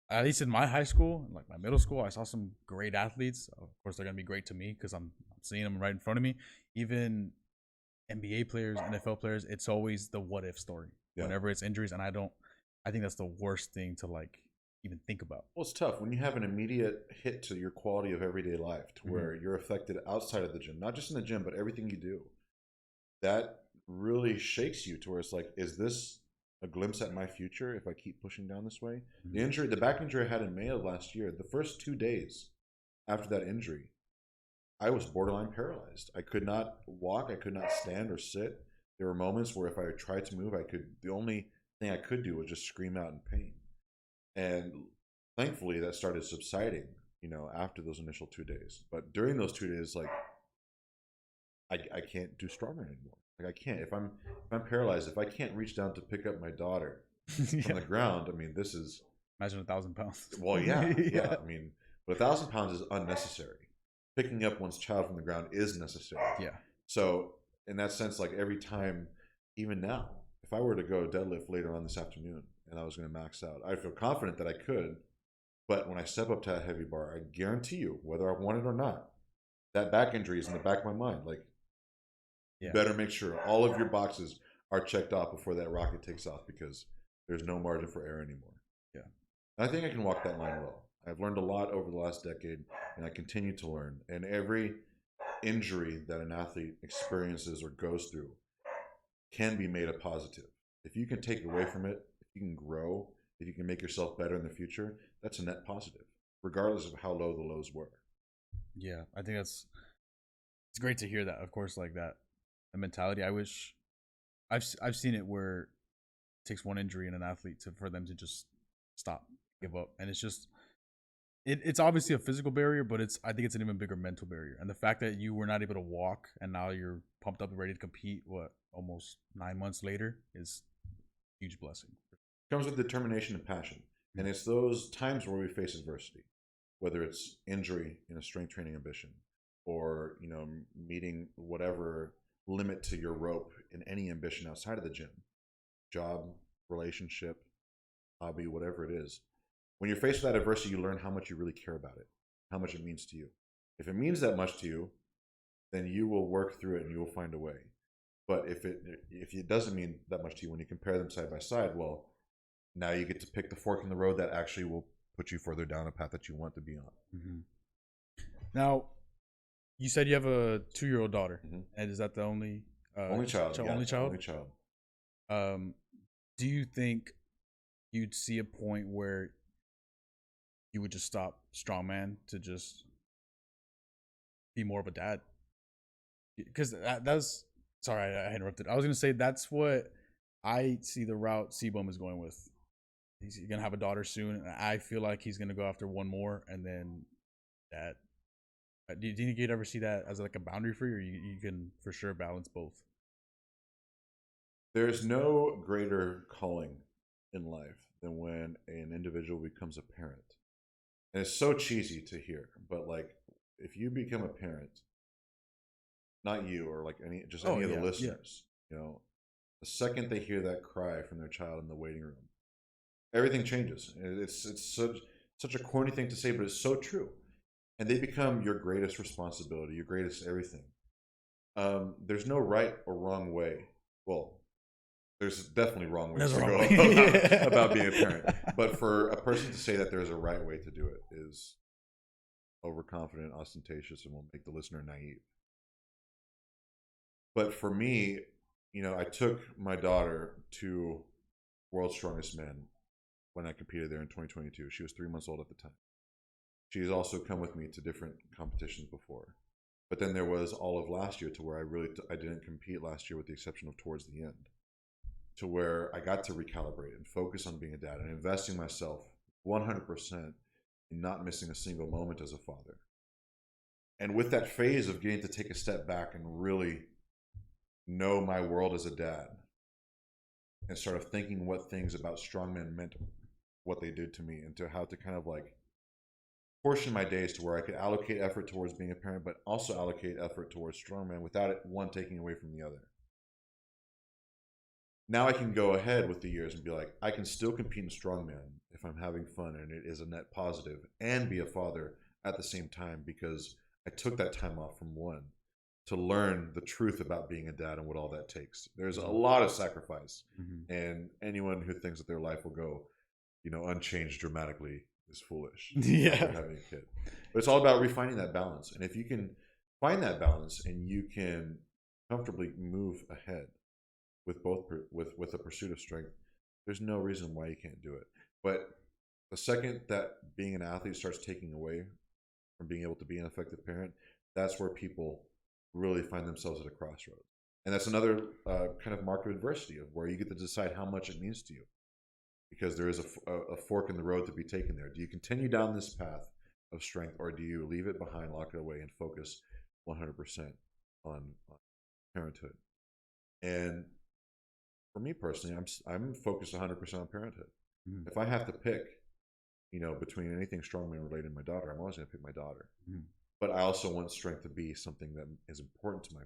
at least in my high school, like my middle school, I saw some great athletes. Of course, they're going to be great to me because I'm seeing them right in front of me. Even NBA players, NFL players, it's always the what if story whenever it's injuries. And I think that's the worst thing to like even think about. Well, it's tough when you have an immediate hit to your quality of everyday life to where you're affected outside of the gym, not just in the gym, but everything you do. That really shakes you to where it's like, is this a glimpse at my future if I keep pushing down this way? The back injury I had in May of last year, the first 2 days after that injury, I was borderline paralyzed. I could not walk. I could not stand or sit. There were moments where if I tried to move, the only thing I could do was just scream out in pain. And thankfully that started subsiding, after those initial 2 days. But during those 2 days, like, I can't do strongman anymore. Like I can't. If I'm paralyzed, if I can't reach down to pick up my daughter from the ground, I mean, this is, imagine 1,000 pounds. Well, yeah. I mean, but 1,000 pounds is unnecessary. Picking up one's child from the ground is necessary. Yeah. So in that sense, like every time, even now, if I were to go deadlift later on this afternoon and I was going to max out, I feel confident that I could. But when I step up to that heavy bar, I guarantee you, whether I want it or not, that back injury is in the back of my mind. Like, you better make sure all of your boxes are checked off before that rocket takes off because there's no margin for error anymore. Yeah. I think I can walk that line well. I've learned a lot over the last decade, and I continue to learn. And every injury that an athlete experiences or goes through can be made a positive. If you can take away from it, if you can grow, if you can make yourself better in the future, that's a net positive, regardless of how low the lows were. Yeah, I think it's great to hear that. Of course, like that, the mentality. I wish I've seen it where it takes one injury in an athlete for them to just stop, give up, and it's just it's obviously a physical barrier, but I think it's an even bigger mental barrier. And the fact that you were not able to walk and now you're pumped up and ready to compete, almost 9 months later, is a huge blessing. Comes with determination and passion. And it's those times where we face adversity, whether it's injury in a strength training ambition or, meeting whatever limit to your rope in any ambition outside of the gym, job, relationship, hobby, whatever it is. When you're faced with that adversity, you learn how much you really care about it, how much it means to you. If it means that much to you, then you will work through it and you will find a way. But if it doesn't mean that much to you, when you compare them side by side, well, now you get to pick the fork in the road that actually will put you further down a path that you want to be on. Mm-hmm. Now, you said you have a 2-year-old daughter, and is that the only child? Only child. Only child. Do you think you'd see a point where you would just stop Strongman to just be more of a dad? Because that's sorry, I interrupted. I was gonna say that's what I see the route Seabum is going with. He's gonna have a daughter soon, and I feel like he's gonna go after one more, and then that. Do you think you'd ever see that as like a boundary for you, or you can for sure balance both? There's no greater calling in life than when an individual becomes a parent. And it's so cheesy to hear, but like if you become a parent, not you or like any of the listeners, the second they hear that cry from their child in the waiting room, everything changes. It's such a corny thing to say, but it's so true. And they become your greatest responsibility, your greatest everything. There's no right or wrong way. Well, there's definitely wrong ways to go about being a parent. But for a person to say that there's a right way to do it is overconfident, ostentatious, and will make the listener naive. But for me, I took my daughter to World's Strongest Men when I competed there in 2022. She was 3 months old at the time. She's also come with me to different competitions before. But then there was all of last year to where I didn't compete last year with the exception of towards the end, to where I got to recalibrate and focus on being a dad and investing myself 100% in not missing a single moment as a father. And with that phase of getting to take a step back and really know my world as a dad and sort of thinking what things about strongmen meant, what they did to me, and to how to kind of like portion my days to where I could allocate effort towards being a parent, but also allocate effort towards strongman without it one taking away from the other. Now I can go ahead with the years and be like, I can still compete in strongman if I'm having fun and it is a net positive, and be a father at the same time, because I took that time off from one to learn the truth about being a dad and what all that takes. There's a lot of sacrifice, and anyone who thinks that their life will go, unchanged dramatically is foolish. Yeah, having a kid, but it's all about refining that balance. And if you can find that balance and you can comfortably move ahead with with the pursuit of strength, there's no reason why you can't do it. But the second that being an athlete starts taking away from being able to be an effective parent, that's where people really find themselves at a crossroads. And that's another kind of mark of adversity, of where you get to decide how much it means to you, because there is a fork in the road to be taken there. Do you continue down this path of strength, or do you leave it behind, lock it away, and focus 100% on parenthood? And for me personally, I'm focused 100% on parenthood. If I have to pick, between anything strongman related and my daughter, I'm always going to pick my daughter. But I also want strength to be something that is important to my,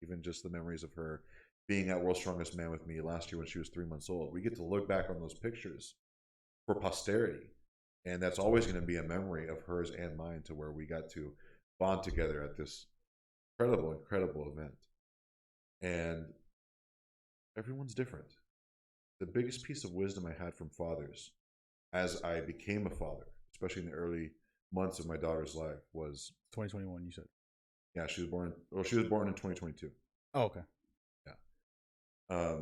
even just the memories of her being at World's Strongest Man with me last year when she was 3 months old. We get to look back on those pictures for posterity, and that's always going to be a memory of hers and mine, to where we got to bond together at this incredible event. And everyone's different. The biggest piece of wisdom I had from fathers as I became a father, especially in the early months of my daughter's life, was 2021. You said. Yeah, she was born. Well, she was born in 2022. Oh, okay. Yeah.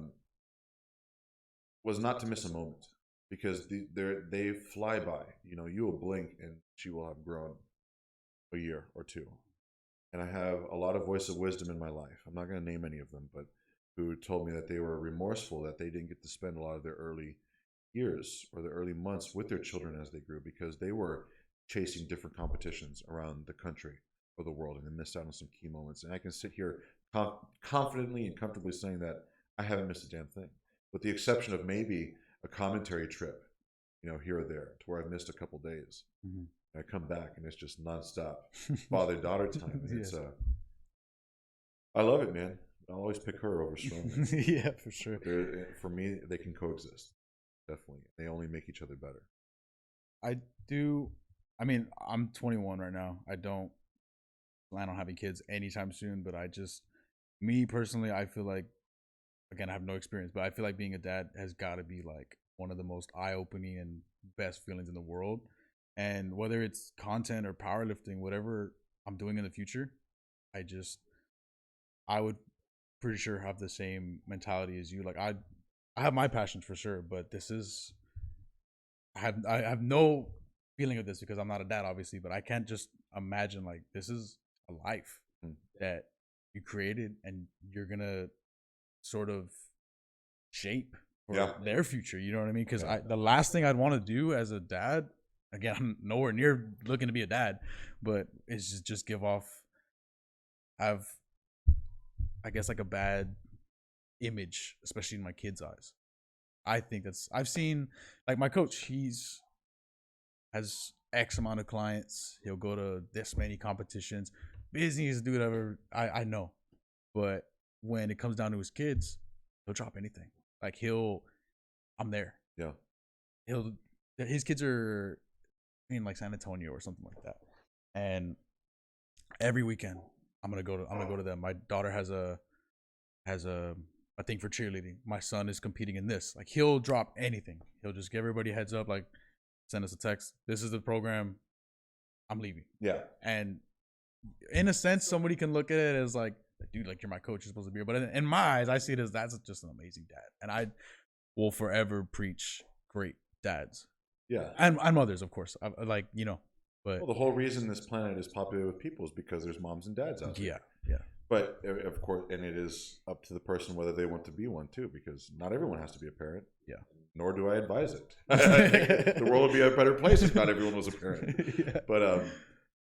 Was not to miss a moment, because they fly by. You know, you will blink and she will have grown a year or two. And I have a lot of voice of wisdom in my life. I'm not going to name any of them, but who told me that they were remorseful that they didn't get to spend a lot of their early years or the early months with their children as they grew, because they were chasing different competitions around the country or the world, and they missed out on some key moments. And I can sit here confidently and comfortably saying that I haven't missed a damn thing, with the exception of maybe a commentary trip, you know, here or there, to where I've missed a couple days. Mm-hmm. I come back and it's just nonstop father-daughter time. It's I love it, man. I'll always pick her over Strongman. Yeah, for sure. For me, they can coexist. Definitely. They only make each other better. I do. I mean, I'm 21 right now. I don't plan on having kids anytime soon, but me personally, I feel like, again, I have no experience, but I feel like being a dad has got to be like one of the most eye-opening and best feelings in the world. And whether it's content or powerlifting, whatever I'm doing in the future, I would pretty sure have the same mentality as you. Like I have my passions for sure, but I have no feeling of this because I'm not a dad, obviously, but I can't just imagine, like, this is a life that you created and you're gonna sort of shape for their future. You know what I mean? Because the last thing I'd want to do as a dad, again, I'm nowhere near looking to be a dad, but it's just have, I guess, like a bad image, especially in my kids' eyes. I think I've seen, like, my coach, has X amount of clients. He'll go to this many competitions, busiest dude ever. I know, but when it comes down to his kids, he'll drop anything. Like I'm there. Yeah. His kids are in like San Antonio or something like that, and every weekend I'm gonna go to them. My daughter has a thing for cheerleading. My son is competing in this. Like, he'll drop anything. He'll just give everybody a heads up, like, send us a text. This is the program. I'm leaving. Yeah. And in a sense, somebody can look at it as like, dude, like, you're my coach, you're supposed to be here. But in my eyes, I see it as that's just an amazing dad. And I will forever preach great dads. Yeah. And mothers, of course. Like, you know. But the whole reason this planet is popular with people is because there's moms and dads out there. Yeah, yeah. But of course, and it is up to the person whether they want to be one too, because not everyone has to be a parent. Yeah. Nor do I advise it. I think the world would be a better place if not everyone was a parent. Yeah. But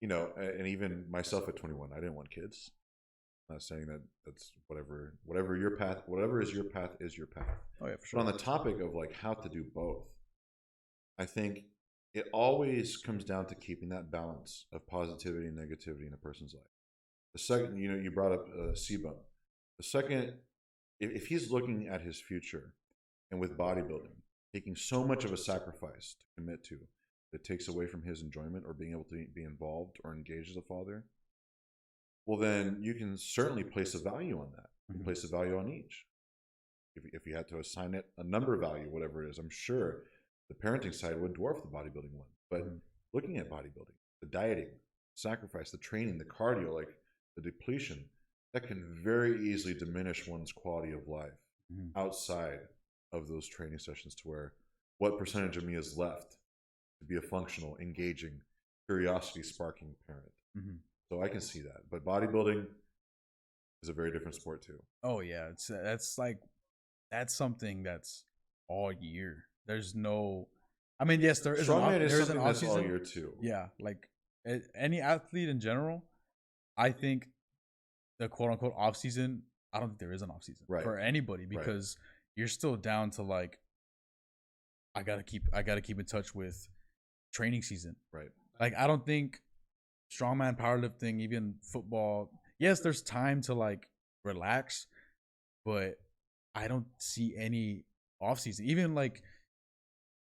you know, and even myself at 21, I didn't want kids. I'm not saying that that's whatever your path, whatever is your path is your path. Oh yeah, for sure. But on the topic of like how to do both, I think it always comes down to keeping that balance of positivity and negativity in a person's life. The second, you know, you brought up C-Bump. The second, if he's looking at his future and with bodybuilding, taking so much of a sacrifice to commit to, that takes away from his enjoyment or being able to be involved or engaged as a father, well, then you can certainly place a value on that. You can place a value on each. If you had to assign it a number value, whatever it is, I'm sure the parenting side would dwarf the bodybuilding one. But looking at bodybuilding, the dieting, sacrifice, the training, the cardio, like the depletion, that can very easily diminish one's quality of life outside of those training sessions, to where what percentage of me is left to be a functional, engaging, curiosity sparking parent. So I can see that. But bodybuilding is a very different sport too. Oh yeah, that's something that's all year. There's no, I mean, yes, there is Strongman there is an off that's season. all year too. Yeah, like any athlete in general, I think the quote unquote off season, I don't think there is an off season for anybody, because you're still down to, like, I gotta keep in touch with training season. Right. Like, I don't think strongman, powerlifting, even football, yes, there's time to, like, relax, but I don't see any off season. Even like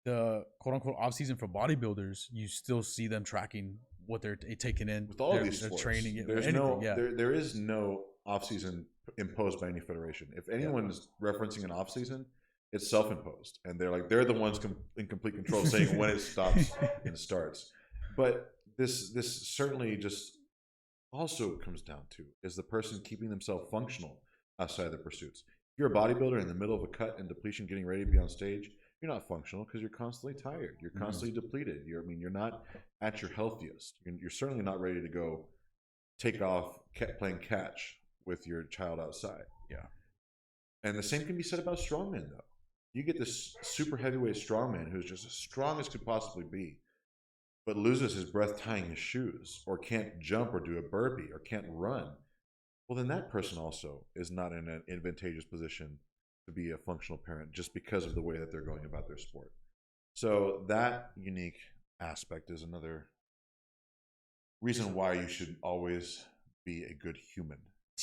the quote unquote off season for bodybuilders, you still see them tracking what they're taking in with all these sports. Training. There's there is no off season imposed by any federation. If anyone's referencing an off season, It's self-imposed, and they're the ones in complete control, saying when it stops and starts. But this certainly just also comes down to is the person keeping themselves functional outside of their pursuits. If you're a bodybuilder in the middle of a cut and depletion, getting ready to be on stage, you're not functional because you're constantly tired. You're constantly depleted. You're not at your healthiest. You're certainly not ready to go take off playing catch with your child outside. Yeah. And the same can be said about strongmen, though. You get this super heavyweight strongman who's just as strong as could possibly be, but loses his breath tying his shoes, or can't jump or do a burpee, or can't run. Well, then that person also is not in an advantageous position to be a functional parent just because of the way that they're going about their sport. So that unique aspect is another reason why you should always be a good human.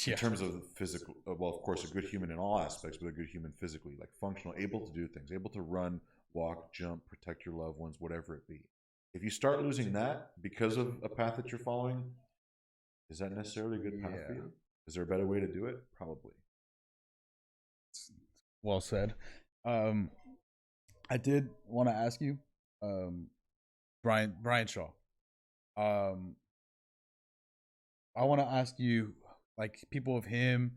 In terms of physical, well, of course, a good human in all aspects, but a good human physically, like functional, able to do things, able to run, walk, jump, protect your loved ones, whatever it be. If you start losing that because of a path that you're following, is that necessarily a good path for you? Is there a better way to do it? Probably. Well said. I did want to ask you, Brian Shaw. I want to ask you, like, people of him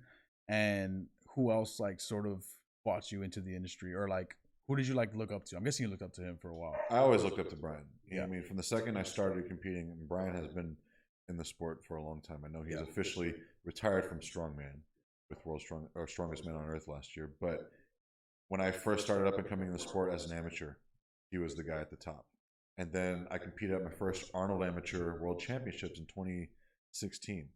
and who else, like, sort of brought you into the industry, or like, who did you like look up to? I'm guessing you looked up to him for a while. I always looked up to Brian. You know, I mean, from the second I started competing, Brian has been in the sport for a long time. I know he's officially retired from Strongman with Strongest Man on Earth last year. But when I first started up and coming in the sport as an amateur, he was the guy at the top. And then I competed at my first Arnold Amateur World Championships in 2016.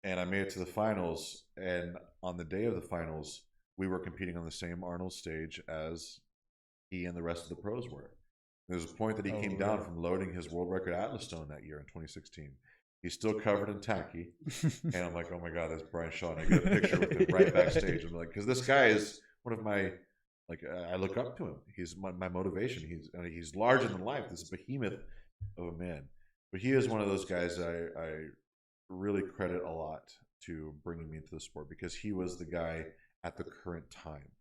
And I made it to the finals, and on the day of the finals, we were competing on the same Arnold stage as he and the rest of the pros were. There was a point that he came down from loading his world record Atlas Stone that year in 2016. He's still covered in tacky, and I'm like, oh my God, that's Brian Shaw. And I get a picture with him right backstage. I'm like, because this guy is one of my, like, I look up to him. He's my motivation. He's larger than life. This behemoth of a man. But he is one of those guys I really credit a lot to bringing me into the sport, because he was the guy at the current time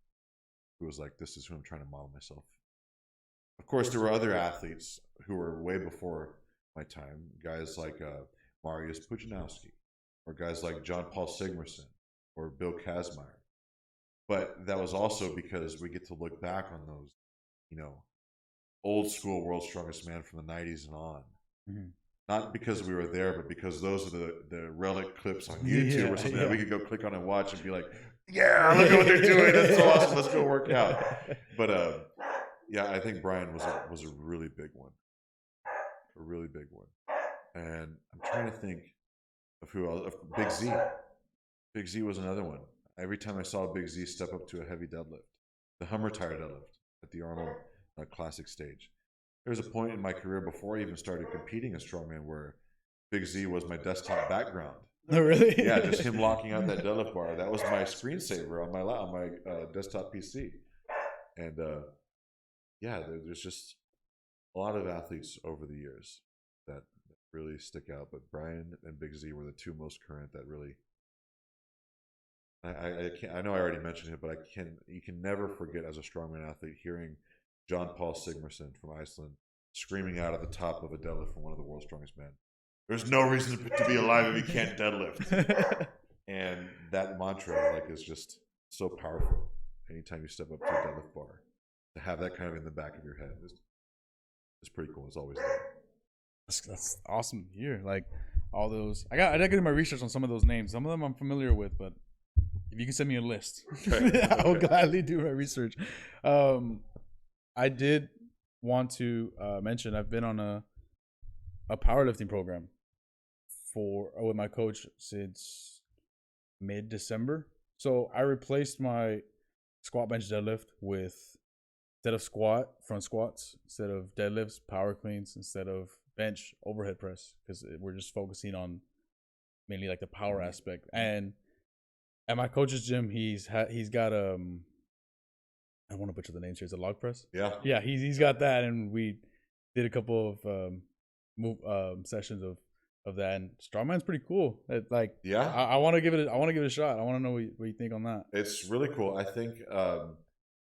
who was like, this is who I'm trying to model myself. Of course, there were other athletes who were way before my time, guys like Mariusz Pudzianowski, or guys like John Paul Sigmarsson, or Bill Kazmaier. But that was also because we get to look back on those, you know, old school World's Strongest Man from the 90s and on. Mm-hmm. Not because we were there, but because those are the relic clips on YouTube or something that we could go click on and watch and be like, yeah, look at what they're doing. That's so awesome. Let's go work out. But yeah, I think Brian was a really big one. A really big one. And I'm trying to think of who else. Big Z. Big Z was another one. Every time I saw Big Z step up to a heavy deadlift, the Hummer tire deadlift at the Arnold Classic stage. There was a point in my career before I even started competing as strongman where Big Z was my desktop background. Oh, really? Yeah, just him locking out that deadlift bar. That was my screensaver on my desktop PC. And yeah, there's just a lot of athletes over the years that really stick out. But Brian and Big Z were the two most current that really. I know I already mentioned it, but you can never forget as a strongman athlete hearing John Paul Sigmarsson from Iceland screaming out at the top of a deadlift from one of the world's strongest men. There's no reason to be alive if you can't deadlift. And that mantra, like, is just so powerful. Anytime you step up to a deadlift bar, to have that kind of in the back of your head is pretty cool. It's always there. That's awesome to hear. Like, all those, I got to do my research on some of those names. Some of them I'm familiar with, but if you can send me a list, I will gladly do my research. I did want to mention I've been on a powerlifting program with my coach since mid-December. So I replaced my squat, bench, deadlift with, instead of front squats, instead of deadlifts, power cleans, instead of bench, overhead press, because we're just focusing on mainly like the power aspect. And at my coach's gym, he's got I don't want to butcher the names here. Is it log press? Yeah. Yeah, he's got that, and we did a couple of sessions of that. And Strongman's pretty cool. Yeah. I want to give it a shot. I want to know what you think on that. It's really cool. I think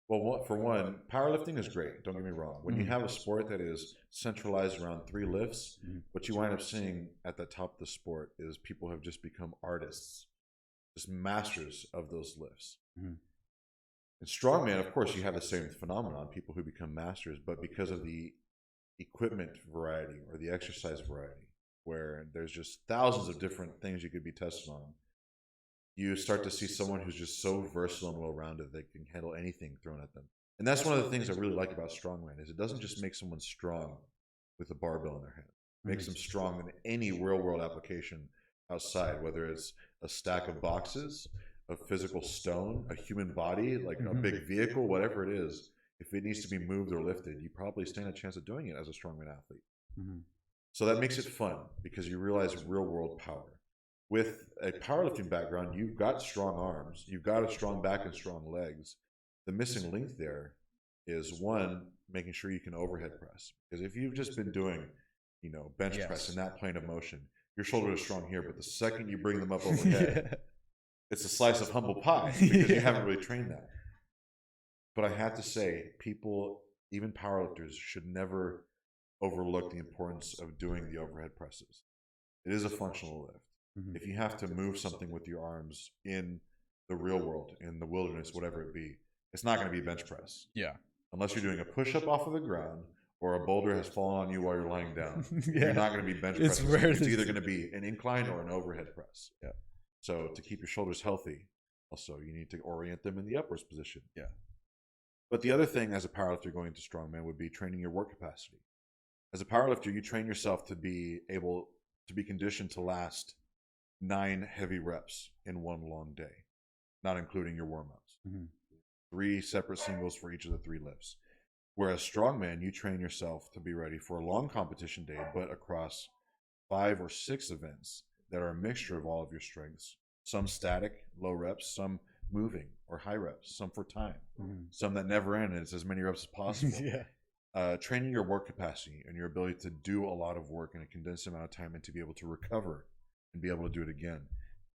Well, for one, powerlifting is great. Don't get me wrong. When you have a sport that is centralized around 3 lifts, what you wind up seeing at the top of the sport is people have just become artists, just masters of those lifts. In strongman, of course, you have the same phenomenon, people who become masters, but because of the equipment variety or the exercise variety, where there's just thousands of different things you could be tested on, you start to see someone who's just so versatile and well-rounded they can handle anything thrown at them. And that's one of the things I really like about strongman is it doesn't just make someone strong with a barbell in their hand. It makes them strong in any real-world application outside, whether it's a stack of boxes, a physical stone, a human body, like a big vehicle, whatever it is. If it needs to be moved or lifted, you probably stand a chance of doing it as a strongman athlete. So that makes it fun because you realize real-world power. With a powerlifting background, you've got strong arms, you've got a strong back and strong legs. The missing link there is one, making sure you can overhead press. Because if you've just been doing, bench press in that plane of motion, your shoulders are strong here, but the second you bring them up overhead, it's a slice of humble pie because you haven't really trained that. But I have to say, people, even powerlifters, should never overlook the importance of doing the overhead presses. It is a functional lift. If you have to move something with your arms in the real world, in the wilderness, whatever it be, it's not going to be bench press. Yeah. Unless you're doing a push-up off of the ground or a boulder has fallen on you while you're lying down. You're not going to be bench pressing. It's either going to be an incline or an overhead press. Yeah. So to keep your shoulders healthy, also you need to orient them in the upwards position. Yeah. But the other thing as a powerlifter going to strongman would be training your work capacity. As a powerlifter, you train yourself to be able to be conditioned to last 9 heavy reps in one long day, not including your warm-ups. 3 separate singles for each of the 3 lifts. Whereas strongman, you train yourself to be ready for a long competition day, but across 5 or 6 events that are a mixture of all of your strengths. Some static, low reps, some moving or high reps, some for time, some that never end, and it's as many reps as possible. Training your work capacity and your ability to do a lot of work in a condensed amount of time and to be able to recover and be able to do it again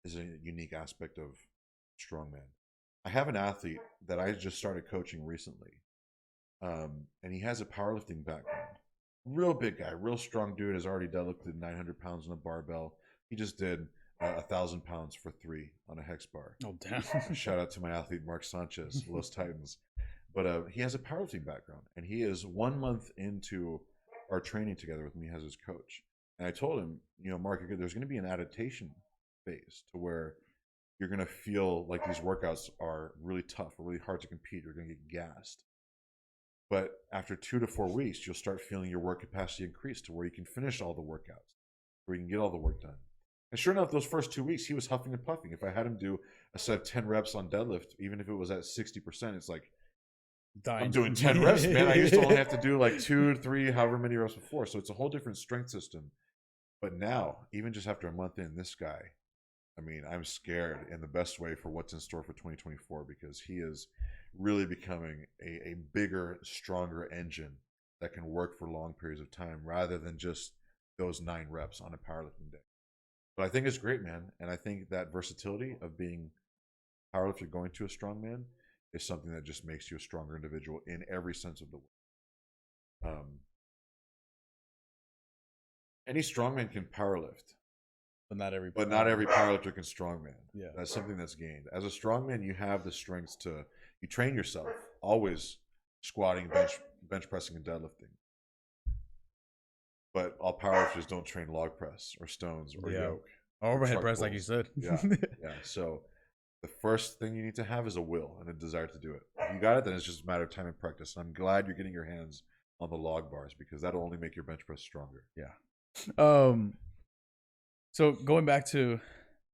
is a unique aspect of strongman. I have an athlete that I just started coaching recently, and he has a powerlifting background. Real big guy, real strong dude, has already deadlifted 900 pounds on a barbell. He just did 1,000 pounds for 3 on a hex bar. Oh, damn. Shout out to my athlete, Mark Sanchez, Los Titans. But he has a powerlifting background, and he is 1 month into our training together with me as his coach. And I told him, Mark, there's going to be an adaptation phase to where you're going to feel like these workouts are really tough or really hard to compete. You're going to get gassed. But after 2 to 4 weeks, you'll start feeling your work capacity increase to where you can finish all the workouts, where you can get all the work done. And sure enough, those first 2 weeks, he was huffing and puffing. If I had him do a set of 10 reps on deadlift, even if it was at 60%, it's like, I'm doing 10 reps, man. I used to only have to do like 2, 3, however many reps before. So it's a whole different strength system. But now, even just after a month in, this guy, I'm scared in the best way for what's in store for 2024 because he is really becoming a bigger, stronger engine that can work for long periods of time rather than just those 9 reps on a powerlifting day. But I think it's great, man. And I think that versatility of being a powerlifter going to a strongman is something that just makes you a stronger individual in every sense of the word. Any strongman can powerlift. But not every powerlifter can strongman. Yeah. That's something that's gained. As a strongman, you have the strengths you train yourself, always squatting, bench pressing, and deadlifting. But all powerlifters don't train log press or stones or yoke. Overhead press, like you said. Yeah. So the first thing you need to have is a will and a desire to do it. If you got it, then it's just a matter of time and practice. And I'm glad you're getting your hands on the log bars because that'll only make your bench press stronger. Yeah. So going back to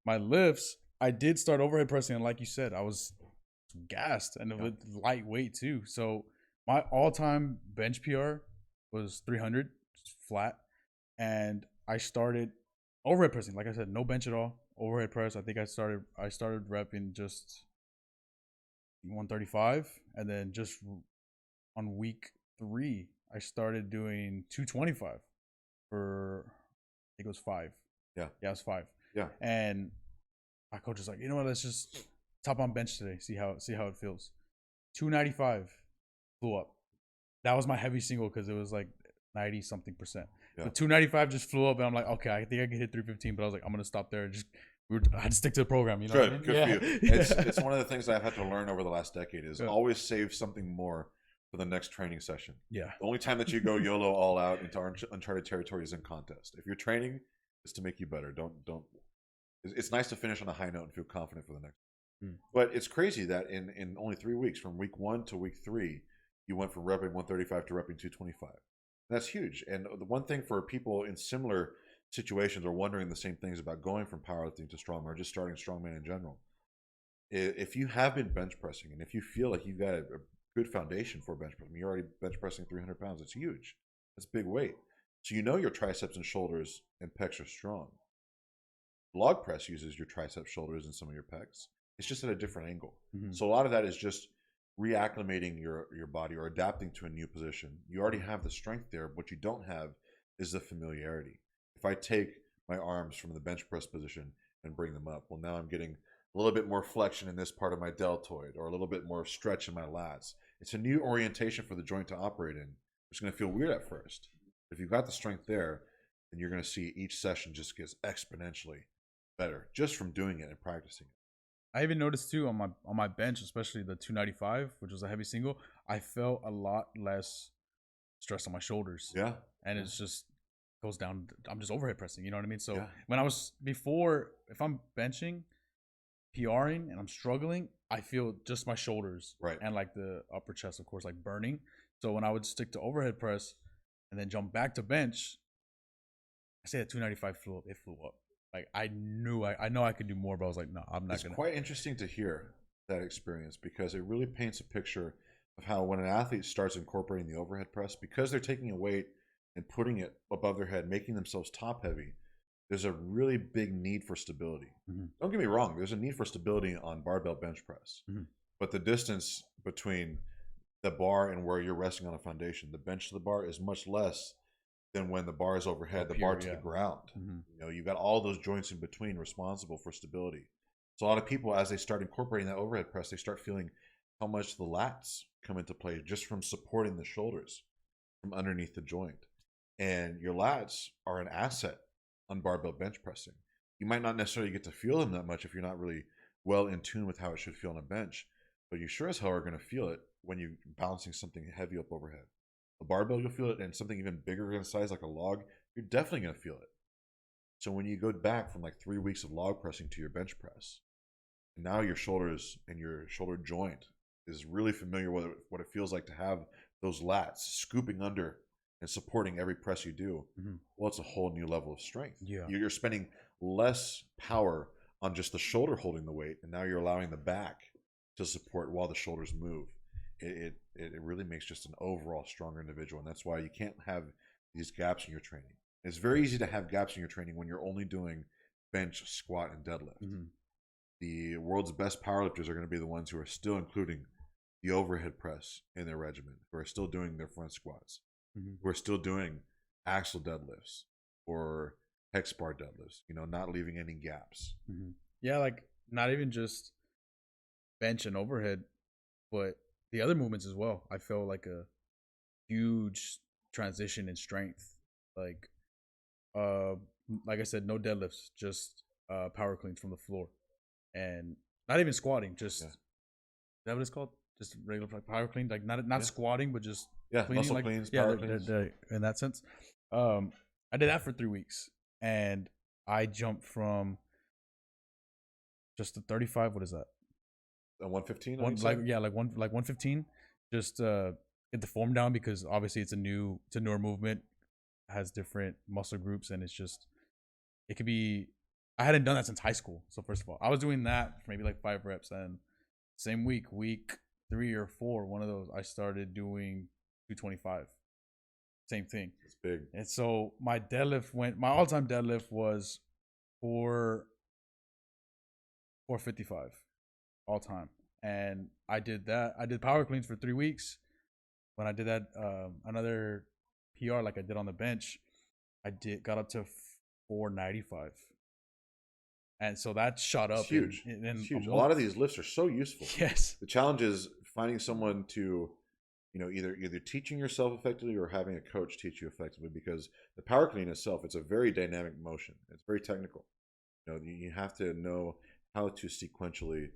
my lifts, I did start overhead pressing, and like you said, I was gassed and it was lightweight too. So my all-time bench PR was 300 flat, and I started overhead pressing. Like I said, no bench at all. Overhead press. I think I started repping just 135, and then just on week 3, I started doing 225 for I think it was 5. Yeah, it was 5. Yeah. And my coach was like, let's just top on bench today, see how it feels. 295 flew up. That was my heavy single because it was like 90 something percent. Yeah. The 295 just flew up, and I'm like, okay, I think I can hit 315, but I was like, I'm gonna stop there. I'd stick to the program. You know Good, what I mean? good for you. It's one of the things I've had to learn over the last decade is always save something more for the next training session. Yeah. The only time that you go YOLO all out into uncharted territory is in contest. If you're training, it's to make you better. Don't. It's nice to finish on a high note and feel confident for the next. But it's crazy that in only 3 weeks, from week 1 to week 3, you went from repping 135 to repping 225. That's huge. And the one thing for people in similar situations or wondering the same things about going from powerlifting to strongman or just starting strongman in general, if you have been bench pressing and if you feel like you've got a good foundation for bench pressing, you're already bench pressing 300 pounds, it's huge. That's big weight. So you know your triceps and shoulders and pecs are strong. Log press uses your triceps, shoulders, and some of your pecs. It's just at a different angle. So a lot of that is just reacclimating your body or adapting to a new position. You already have the strength there. What you don't have is the familiarity. If I take my arms from the bench press position and bring them up, well, now I'm getting a little bit more flexion in this part of my deltoid or a little bit more stretch in my lats. It's a new orientation for the joint to operate in. It's going to feel weird at first. If you've got the strength there, then you're going to see each session just gets exponentially better just from doing it and practicing it. I even noticed too on my bench, especially the 295, which was a heavy single, I felt a lot less stress on my shoulders. Yeah. And it's just goes down. I'm just overhead pressing. You know what I mean? So when I was before, if I'm benching, PRing, and I'm struggling, I feel just my shoulders and like the upper chest, of course, like burning. So when I would stick to overhead press and then jump back to bench, I say that 295 flew up. Like I know I could do more, but I was like, no, I'm not gonna. It's quite interesting to hear that experience because it really paints a picture of how when an athlete starts incorporating the overhead press, because they're taking a weight and putting it above their head, making themselves top heavy, there's a really big need for stability. Don't get me wrong, there's a need for stability on barbell bench press. But the distance between the bar and where you're resting on a foundation, the bench to the bar, is much less than when the bar is overhead, the bar to the ground. You know, you've got all those joints in between responsible for stability. So a lot of people, as they start incorporating that overhead press, they start feeling how much the lats come into play just from supporting the shoulders from underneath the joint. And your lats are an asset on barbell bench pressing. You might not necessarily get to feel them that much if you're not really well in tune with how it should feel on a bench, but you sure as hell are going to feel it when you're balancing something heavy up overhead. A barbell, you'll feel it, and something even bigger in size like a log, you're definitely going to feel it. So when you go back from like 3 weeks of log pressing to your bench press, and now your shoulders and your shoulder joint is really familiar with what it feels like to have those lats scooping under and supporting every press you do, well, it's a whole new level of strength. You're spending less power on just the shoulder holding the weight, and now you're allowing the back to support while the shoulders move. It really makes just an overall stronger individual, and that's why you can't have these gaps in your training. It's very easy to have gaps in your training when you're only doing bench, squat, and deadlift. The world's best powerlifters are going to be the ones who are still including the overhead press in their regimen, who are still doing their front squats, who are still doing axle deadlifts or hex bar deadlifts, you know, not leaving any gaps. Yeah, like not even just bench and overhead, but the other movements as well. I felt like a huge transition in strength. Like I said, no deadlifts, just power cleans from the floor, and not even squatting. Just is that what it's called? Just regular power clean, like not squatting, but just cleaning, muscle like, cleans, power cleans. In that sense. I did that for 3 weeks, and I jumped from just the 35. What is that? 115. Like 115. Just get the form down because obviously it's a newer movement, has different muscle groups, and it could be. I hadn't done that since high school, so first of all, I was doing that for maybe like 5 reps, and same week 3 or 4, one of those, I started doing 225. Same thing. It's big. And so my all-time deadlift was 455 all time. And I did that. I did power cleans for 3 weeks. When I did that, another PR like I did on the bench, got up to 495. And so that shot up. It's huge. In huge. A lot of these lifts are so useful. Yes. The challenge is finding someone to, either teaching yourself effectively or having a coach teach you effectively, because the power clean itself, it's a very dynamic motion. It's very technical. You have to know how to sequentially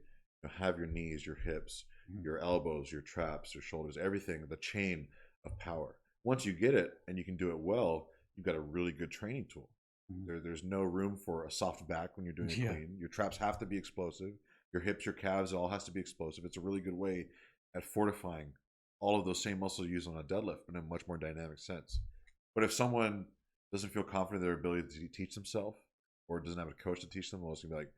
have your knees, your hips, your elbows, your traps, your shoulders, everything, the chain of power. Once you get it and you can do it well, you've got a really good training tool. There's no room for a soft back when you're doing it clean. Your traps have to be explosive. Your hips, your calves, it all has to be explosive. It's a really good way at fortifying all of those same muscles used on a deadlift, but in a much more dynamic sense. But if someone doesn't feel confident in their ability to teach themselves, or doesn't have a coach to teach them, well, it's going to be like,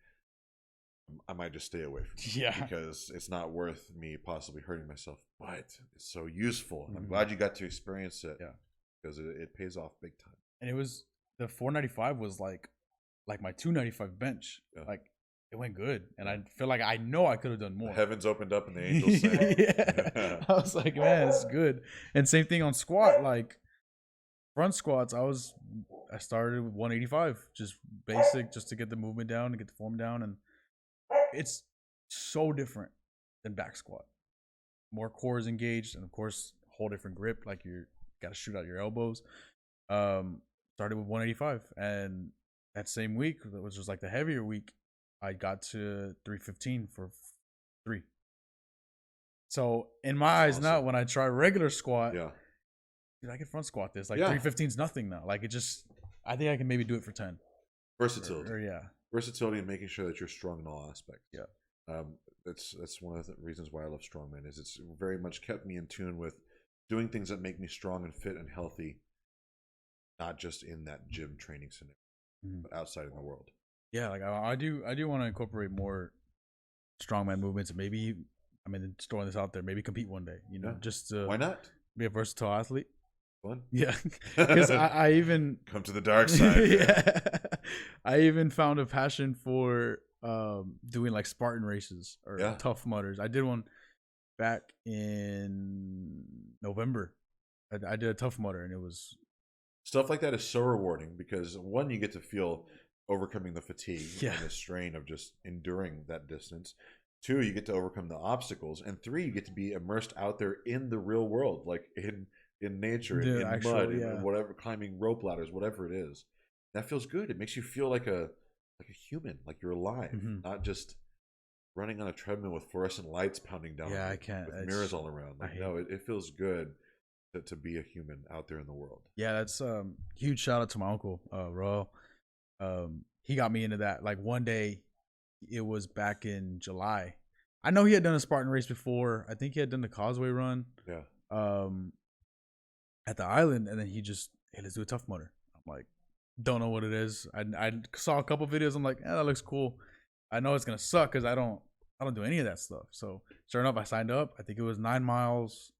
I might just stay away from it because it's not worth me possibly hurting myself. But it's so useful. And I'm glad you got to experience it because it pays off big time. And it was, the 495 was like my 295 bench. Like, it went good. And I feel like I know I could have done more. The heavens opened up and the angels sang. I was like, man, it's good. And same thing on squat, like front squats, I started with 185, just basic, just to get the movement down, to get the form down. And it's so different than back squat. More core is engaged, and of course, whole different grip. Like, you got to shoot out your elbows. Started with 185, and that same week, which was like the heavier week, I got to 315 for 3. So in my eyes now, when I try regular squat, dude, I can front squat this. Like 315 is nothing now. Like, I think I can maybe do it for 10. Versatility. Or versatility and making sure that you're strong in all aspects. That's one of the reasons why I love Strongman, is it's very much kept me in tune with doing things that make me strong and fit and healthy, not just in that gym training scenario, but outside in the world. Yeah, like I do want to incorporate more Strongman movements, and maybe, I mean, just throwing this out there, maybe compete one day, just to why not be a versatile athlete. Fun. Yeah, because I even come to the dark side. I even found a passion for doing like Spartan races or Tough Mudders. I did one back in November. I did a Tough Mudder, and it was stuff like that is so rewarding because, one, you get to feel overcoming the fatigue and the strain of just enduring that distance. 2, you get to overcome the obstacles, and 3, you get to be immersed out there in the real world, like in nature, in mud, in whatever, climbing rope ladders, whatever it is. That feels good. It makes you feel like a human, like you're alive, not just running on a treadmill with fluorescent lights pounding down. I can't. With mirrors all around. Like, no, it feels good to be a human out there in the world. Yeah, that's huge shout out to my uncle, Royal. He got me into that. Like, one day, it was back in July. I know he had done a Spartan race before. I think he had done the Causeway Run. At the island, and then he just, hey, let's do a Tough Mudder. I'm like, don't know what it is. I saw a couple videos. I'm like, that looks cool. I know it's gonna suck because I don't do any of that stuff. So sure enough, I signed up. I think it was 9 miles,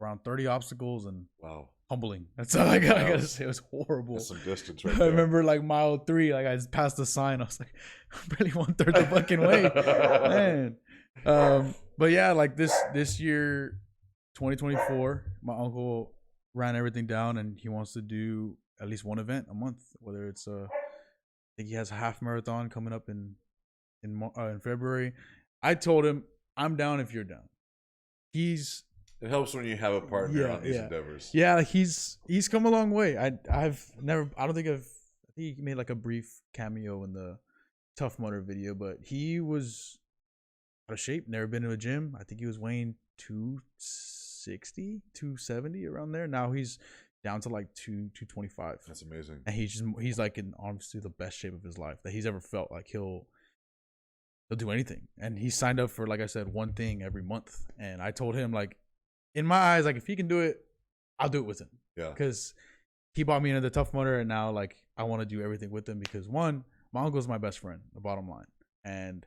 around 30 obstacles, and humbling. That's all I gotta say. It was horrible. That's some distance right there. I remember like mile 3, like I just passed the sign. I was like, I'm barely 1/3 the fucking way, man. But yeah, like this year, 2024, my uncle ran everything down, and he wants to do at least one event a month. Whether it's I think he has a half marathon coming up in February. I told him, I'm down if you're down. It helps when you have a partner on these endeavors. Yeah, he's come a long way. I think he made like a brief cameo in the Tough Mudder video, but he was out of shape, never been to a gym. I think he was weighing 260, 270 around there. Now he's down to like 225. That's amazing. And he's like in honestly the best shape of his life that he's ever felt. Like, he'll do anything. And he signed up for, like I said, one thing every month. And I told him, like, in my eyes, like, if he can do it, I'll do it with him. Yeah. Because he brought me into the Tough Mudder, and now, like, I want to do everything with him because, one, my uncle's my best friend, the bottom line. And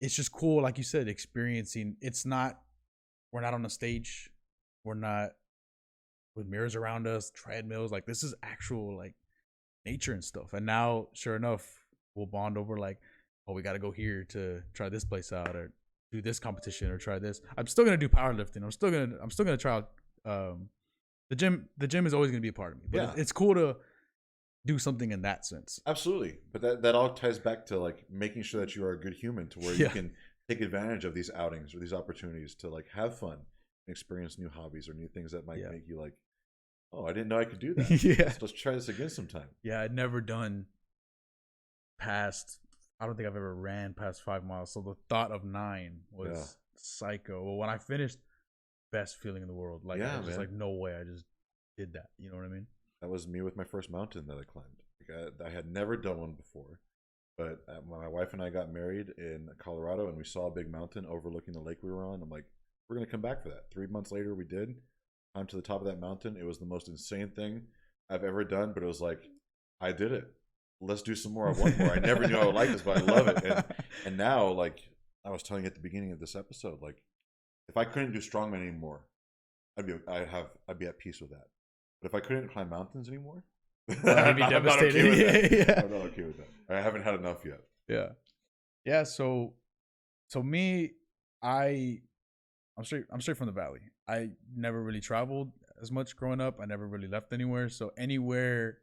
it's just cool, like you said, experiencing. We're not on a stage. We're not with mirrors around us, treadmills. Like, this is actual, like, nature and stuff. And now, sure enough, we'll bond over, like, oh, we got to go here to try this place out, or do this competition, or try this. I'm still gonna do powerlifting. I'm still gonna try out. The gym is always gonna be a part of me. But it's cool to do something in that sense. Absolutely, but that all ties back to, like, making sure that you are a good human, to where you can take advantage of these outings or these opportunities to like have fun, and experience new hobbies or new things that might make you like, oh, I didn't know I could do that. Yeah. Let's try this again sometime. Yeah, I'd never done past. I don't think I've ever ran past 5 miles. So the thought of 9 was psycho. Well, when I finished, best feeling in the world. Like, I was just like, no way, I just did that. You know what I mean? That was me with my first mountain that I climbed. Like, I had never done one before, but my wife and I got married in Colorado, and we saw a big mountain overlooking the lake we were on. I'm like, we're gonna come back for that. 3 months later, we did. Climbed to the top of that mountain. It was the most insane thing I've ever done, but it was like, I did it. Let's do some more. I want more. I never knew I would like this, but I love it. And now, like I was telling you at the beginning of this episode, like if I couldn't do strongman anymore, I'd be at peace with that. But if I couldn't climb mountains anymore, I'd be devastated. I'm not okay with that. I'm not okay with that. I haven't had enough yet. Yeah. So me, I'm straight from the valley. I never really traveled as much growing up. I never really left anywhere. So anywhere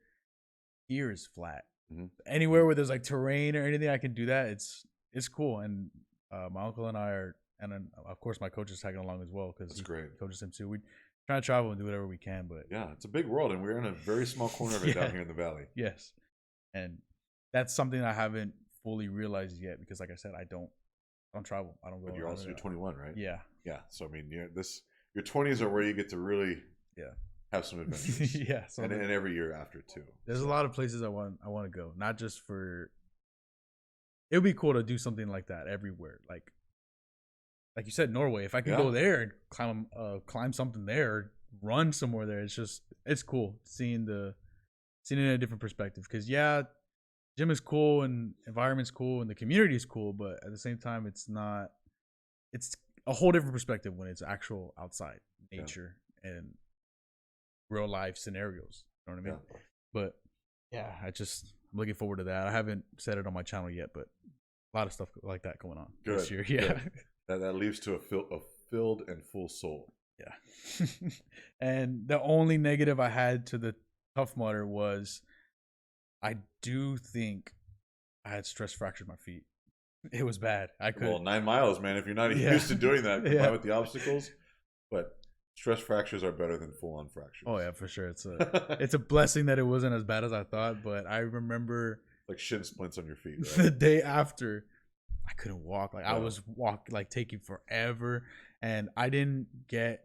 here is flat. Mm-hmm. Anywhere where there's like terrain or anything, I can do that. It's cool. And my uncle and I are, and then of course my coach is tagging along as well because he coaches him too. We try to travel and do whatever we can. But yeah, it's a big world, and we're in a very small corner of it down here in the valley. Yes, and that's something I haven't fully realized yet because, like I said, I don't travel. I don't go. But you're 21, right? Yeah. Yeah. So I mean, your 20s are where you get to really have some adventures. Yeah. And every year after too. There's a lot of places I want to go. Not just for. It would be cool to do something like that everywhere. Like you said, Norway. If I could go there and climb something there, run somewhere there, it's cool seeing it in a different perspective. Because gym is cool and environment's cool and the community is cool, but at the same time, it's a whole different perspective when it's actual outside nature and real life scenarios. You know what I mean? Yeah. But I'm looking forward to that. I haven't said it on my channel yet, but a lot of stuff like that going on this year. Yeah. That leads to a filled and full soul. Yeah. And the only negative I had to the Tough Mudder was I do think I had stress fractured my feet. It was bad. Well, 9 miles, man. If you're not used to doing that, combined with the obstacles, but stress fractures are better than full-on fractures. Oh yeah, for sure. It's a blessing that it wasn't as bad as I thought. But I remember like shin splints on your feet. Right? The day after, I couldn't walk. Like I was taking forever, and I didn't get.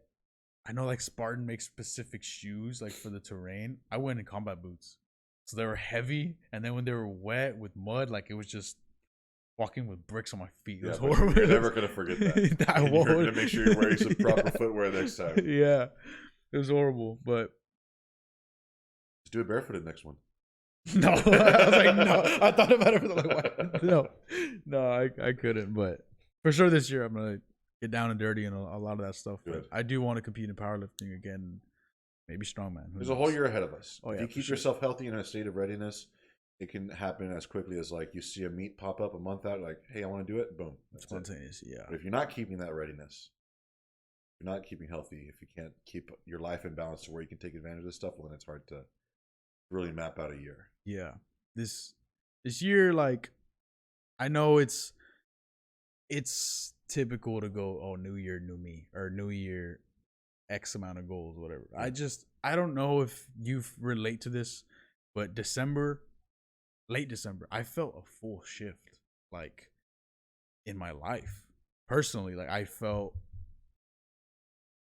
I know like Spartan makes specific shoes like for the terrain. I went in combat boots. So they were heavy, and then when they were wet with mud, like it was just walking with bricks on my feet. It was horrible. You're never gonna forget that. I won't. You're gonna make sure you're wearing some proper footwear next time. Yeah, it was horrible. But just do it barefooted next one. No, I was like, no. I thought about it for like, no, I couldn't. But for sure, this year I'm gonna get down and dirty and a lot of that stuff. But I do want to compete in powerlifting again. Maybe strongman. There's a whole year ahead of us. Oh, yeah, if you keep yourself healthy in a state of readiness, it can happen as quickly as like you see a meet pop up a month out, like, hey, I want to do it. Boom. Spontaneous, yeah. But if you're not keeping that readiness, if you're not keeping healthy, if you can't keep your life in balance to where you can take advantage of this stuff, well, then it's hard to really map out a year. Yeah. This year, like, I know it's typical to go, oh, new year, new me, or new year, X amount of goals, whatever. I don't know if you relate to this, but late December, I felt a full shift, like, in my life. Personally, like, I felt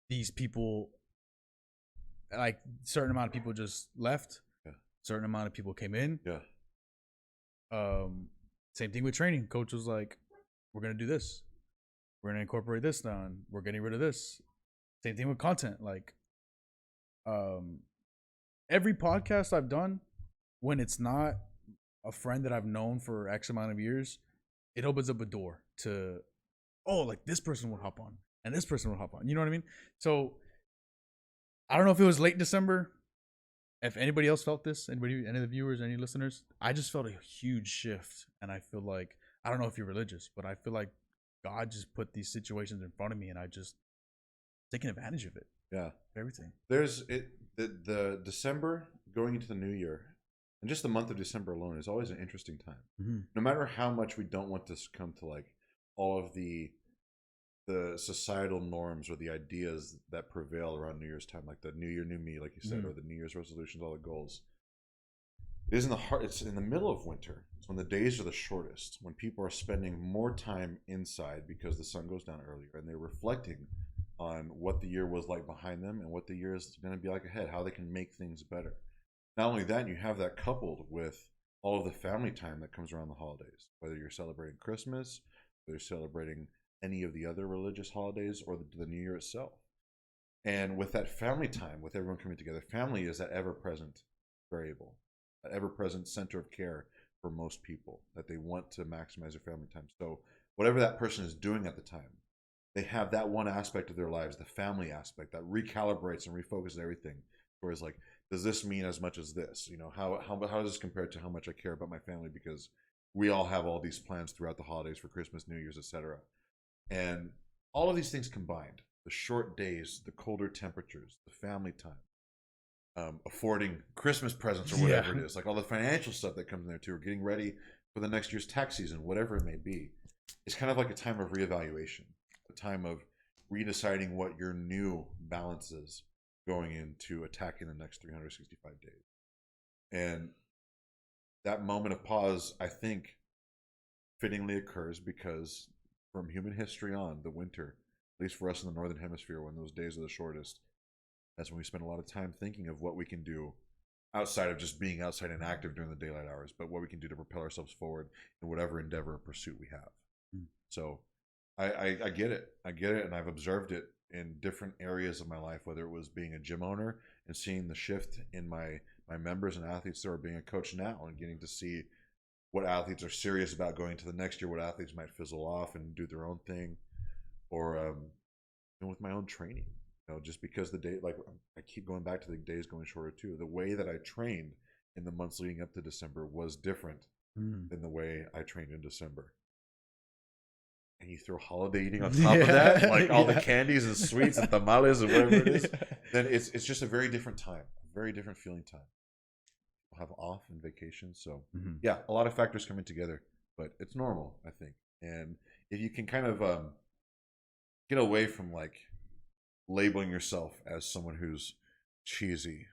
these people, like, certain amount of people just left. Yeah. Certain amount of people came in. Yeah. Same thing with training. Coach was like, we're going to do this. We're going to incorporate this now, and we're getting rid of this. Same thing with content. Like, every podcast I've done, when it's not a friend that I've known for X amount of years, it opens up a door to, oh, like this person would hop on and this person would hop on. You know what I mean? So I don't know if it was late December. If anybody else felt this, any of the viewers, any listeners, I just felt a huge shift. And I feel like, I don't know if you're religious, but I feel like God just put these situations in front of me and I just taking advantage of it. Yeah. Everything. There's the December going into the new year, and just the month of December alone is always an interesting time. Mm-hmm. No matter how much we don't want to come to like all of the societal norms or the ideas that prevail around New Year's time, like the New Year, New Me, like you said, or the New Year's resolutions, all the goals. It is in the heart. It's in the middle of winter. It's when the days are the shortest, when people are spending more time inside because the sun goes down earlier, and they're reflecting on what the year was like behind them and what the year is going to be like ahead, how they can make things better. Not only that, you have that coupled with all of the family time that comes around the holidays, whether you're celebrating Christmas, whether you're celebrating any of the other religious holidays or the New Year itself. And with that family time, with everyone coming together, family is that ever-present variable, that ever-present center of care for most people, that they want to maximize their family time. So whatever that person is doing at the time, they have that one aspect of their lives, the family aspect, that recalibrates and refocuses everything. Whereas, like, does this mean as much as this? You know, how does this compare to how much I care about my family? Because we all have all these plans throughout the holidays for Christmas, New Year's, etc. And all of these things combined, the short days, the colder temperatures, the family time, affording Christmas presents or whatever it is, like all the financial stuff that comes in there too, or getting ready for the next year's tax season, whatever it may be. It's kind of like a time of reevaluation, a time of redeciding what your new balance is going into attacking the next 365 days. And that moment of pause, I think, fittingly occurs because from human history on, the winter, at least for us in the Northern Hemisphere, when those days are the shortest, that's when we spend a lot of time thinking of what we can do outside of just being outside and active during the daylight hours, but what we can do to propel ourselves forward in whatever endeavor or pursuit we have. So I get it. I get it, and I've observed it in different areas of my life, whether it was being a gym owner and seeing the shift in my members and athletes, or being a coach now and getting to see what athletes are serious about going to the next year, what athletes might fizzle off and do their own thing, or and with my own training. You know, just because the day, like I keep going back to the days going shorter too. The way that I trained in the months leading up to December was different than the way I trained in December. And you throw holiday eating on top of that, like all the candies and sweets and tamales and whatever it is, then it's just a very different time, a very different feeling time. We'll have off and vacation, so yeah, a lot of factors coming together, but it's normal, I think. And if you can kind of get away from like labeling yourself as someone who's cheesy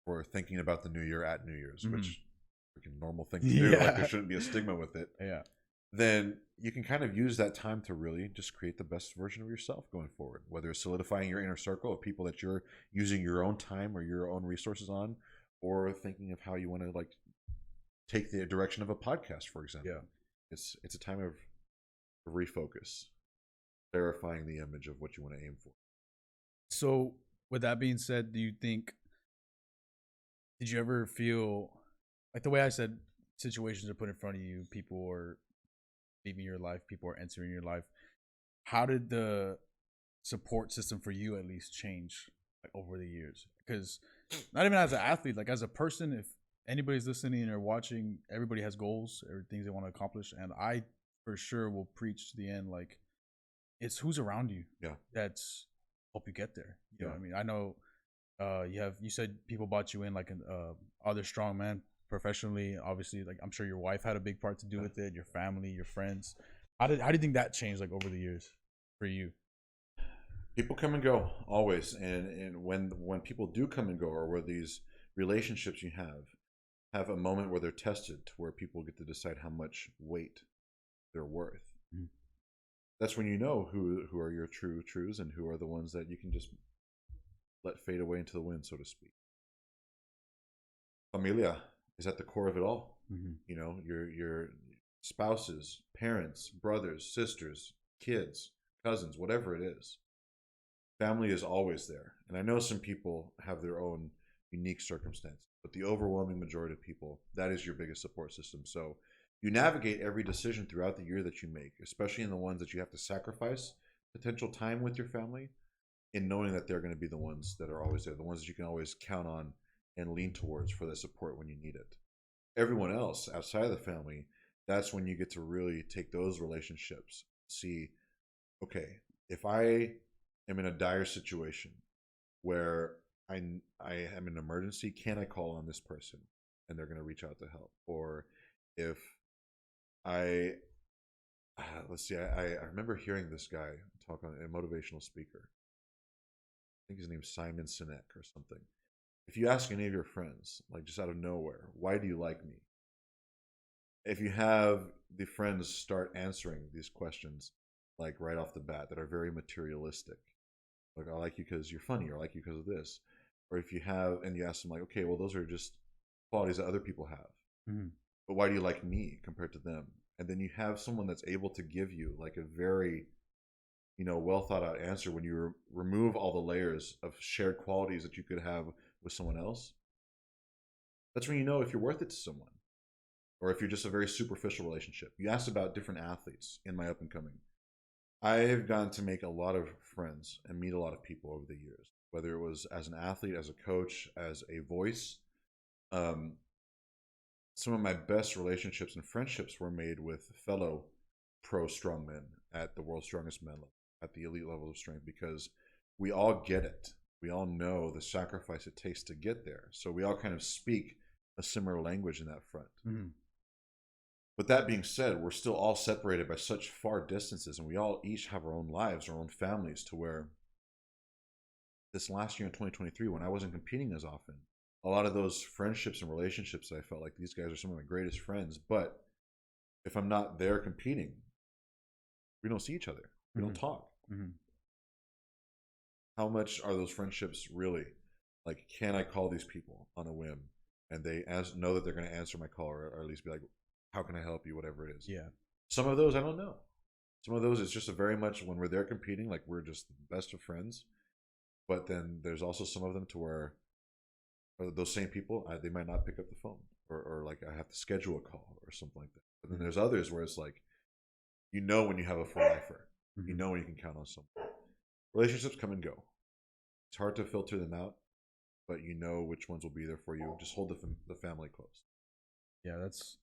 for thinking about the new year at New Year's, which is a normal thing to do, like there shouldn't be a stigma with it. Then you can kind of use that time to really just create the best version of yourself going forward, whether it's solidifying your inner circle of people that you're using your own time or your own resources on, or thinking of how you want to like take the direction of a podcast, for example. It's a time of refocus, clarifying the image of what you want to aim for. So with that being said, did you ever feel like, the way I said, situations are put in front of you, people are leaving your life, people are entering your life, how did the support system for you at least change like over the years? Because not even as an athlete, like as a person, if anybody's listening or watching, everybody has goals or things they want to accomplish, and I for sure will preach to the end, like it's who's around you that's help you get there. You know what I mean? I know you said people bought you in, like an other strongman professionally, obviously, like I'm sure your wife had a big part to do with it, your family, your friends. How do you think that changed like over the years for you? People come and go always, and when people do come and go, or where these relationships you have a moment where they're tested, to where people get to decide how much weight they're worth. That's when you know who are your true truths and who are the ones that you can just let fade away into the wind, so to speak. Familia is at the core of it all. You know, your spouses, parents, brothers, sisters, kids, cousins, whatever it is. Family is always there. And I know some people have their own unique circumstances, but the overwhelming majority of people, that is your biggest support system. So you navigate every decision throughout the year that you make, especially in the ones that you have to sacrifice potential time with your family, in knowing that they're going to be the ones that are always there, the ones that you can always count on and lean towards for the support when you need it. Everyone else outside of the family, that's when you get to really take those relationships, see, okay, if I am in a dire situation where I am in an emergency, can I call on this person and they're going to reach out to help? Or if I let's see. I remember hearing this guy talk on a motivational speaker. I think his name's Simon Sinek or something. If you ask any of your friends, like just out of nowhere, why do you like me? If you have the friends start answering these questions, like right off the bat, that are very materialistic, like I like you because you're funny, or I like you because of this, or if you have, and you ask them like, okay, well, those are just qualities that other people have, Mm-hmm. but why do you like me compared to them? And then you have someone that's able to give you like a very, well thought out answer when you remove all the layers of shared qualities that you could have with someone else. That's when you know if you're worth it to someone, or if you're just a very superficial relationship. You asked about different athletes in my up and coming. I've gotten to make a lot of friends and meet a lot of people over the years, whether it was as an athlete, as a coach, as a voice. Um, some of my best relationships and friendships were made with fellow pro strongmen at the world's strongest men level, at the elite level of strength, because we all get it. We all know the sacrifice it takes to get there. So we all kind of speak a similar language in that front. Mm-hmm. But that being said, we're still all separated by such far distances, and we all each have our own lives, our own families, to where this last year in 2023, when I wasn't competing as often, a lot of those friendships and relationships, I felt like these guys are some of my greatest friends. But if I'm not there competing, we don't see each other. We don't talk. Mm-hmm. How much are those friendships really? Like, can I call these people on a whim and they know that they're going to answer my call, or at least be like, how can I help you, whatever it is? Yeah. Some of those I don't know. Some of those it's just a very much when we're there competing, like we're just the best of friends. But then there's also some of them to where those same people, they might not pick up the phone, or like I have to schedule a call or something like that. But then there's others where it's like, when you have a full lifer, Mm-hmm. when you can count on someone. Relationships come and go. It's hard to filter them out, but you know which ones will be there for you. Just hold the family close. Yeah, that's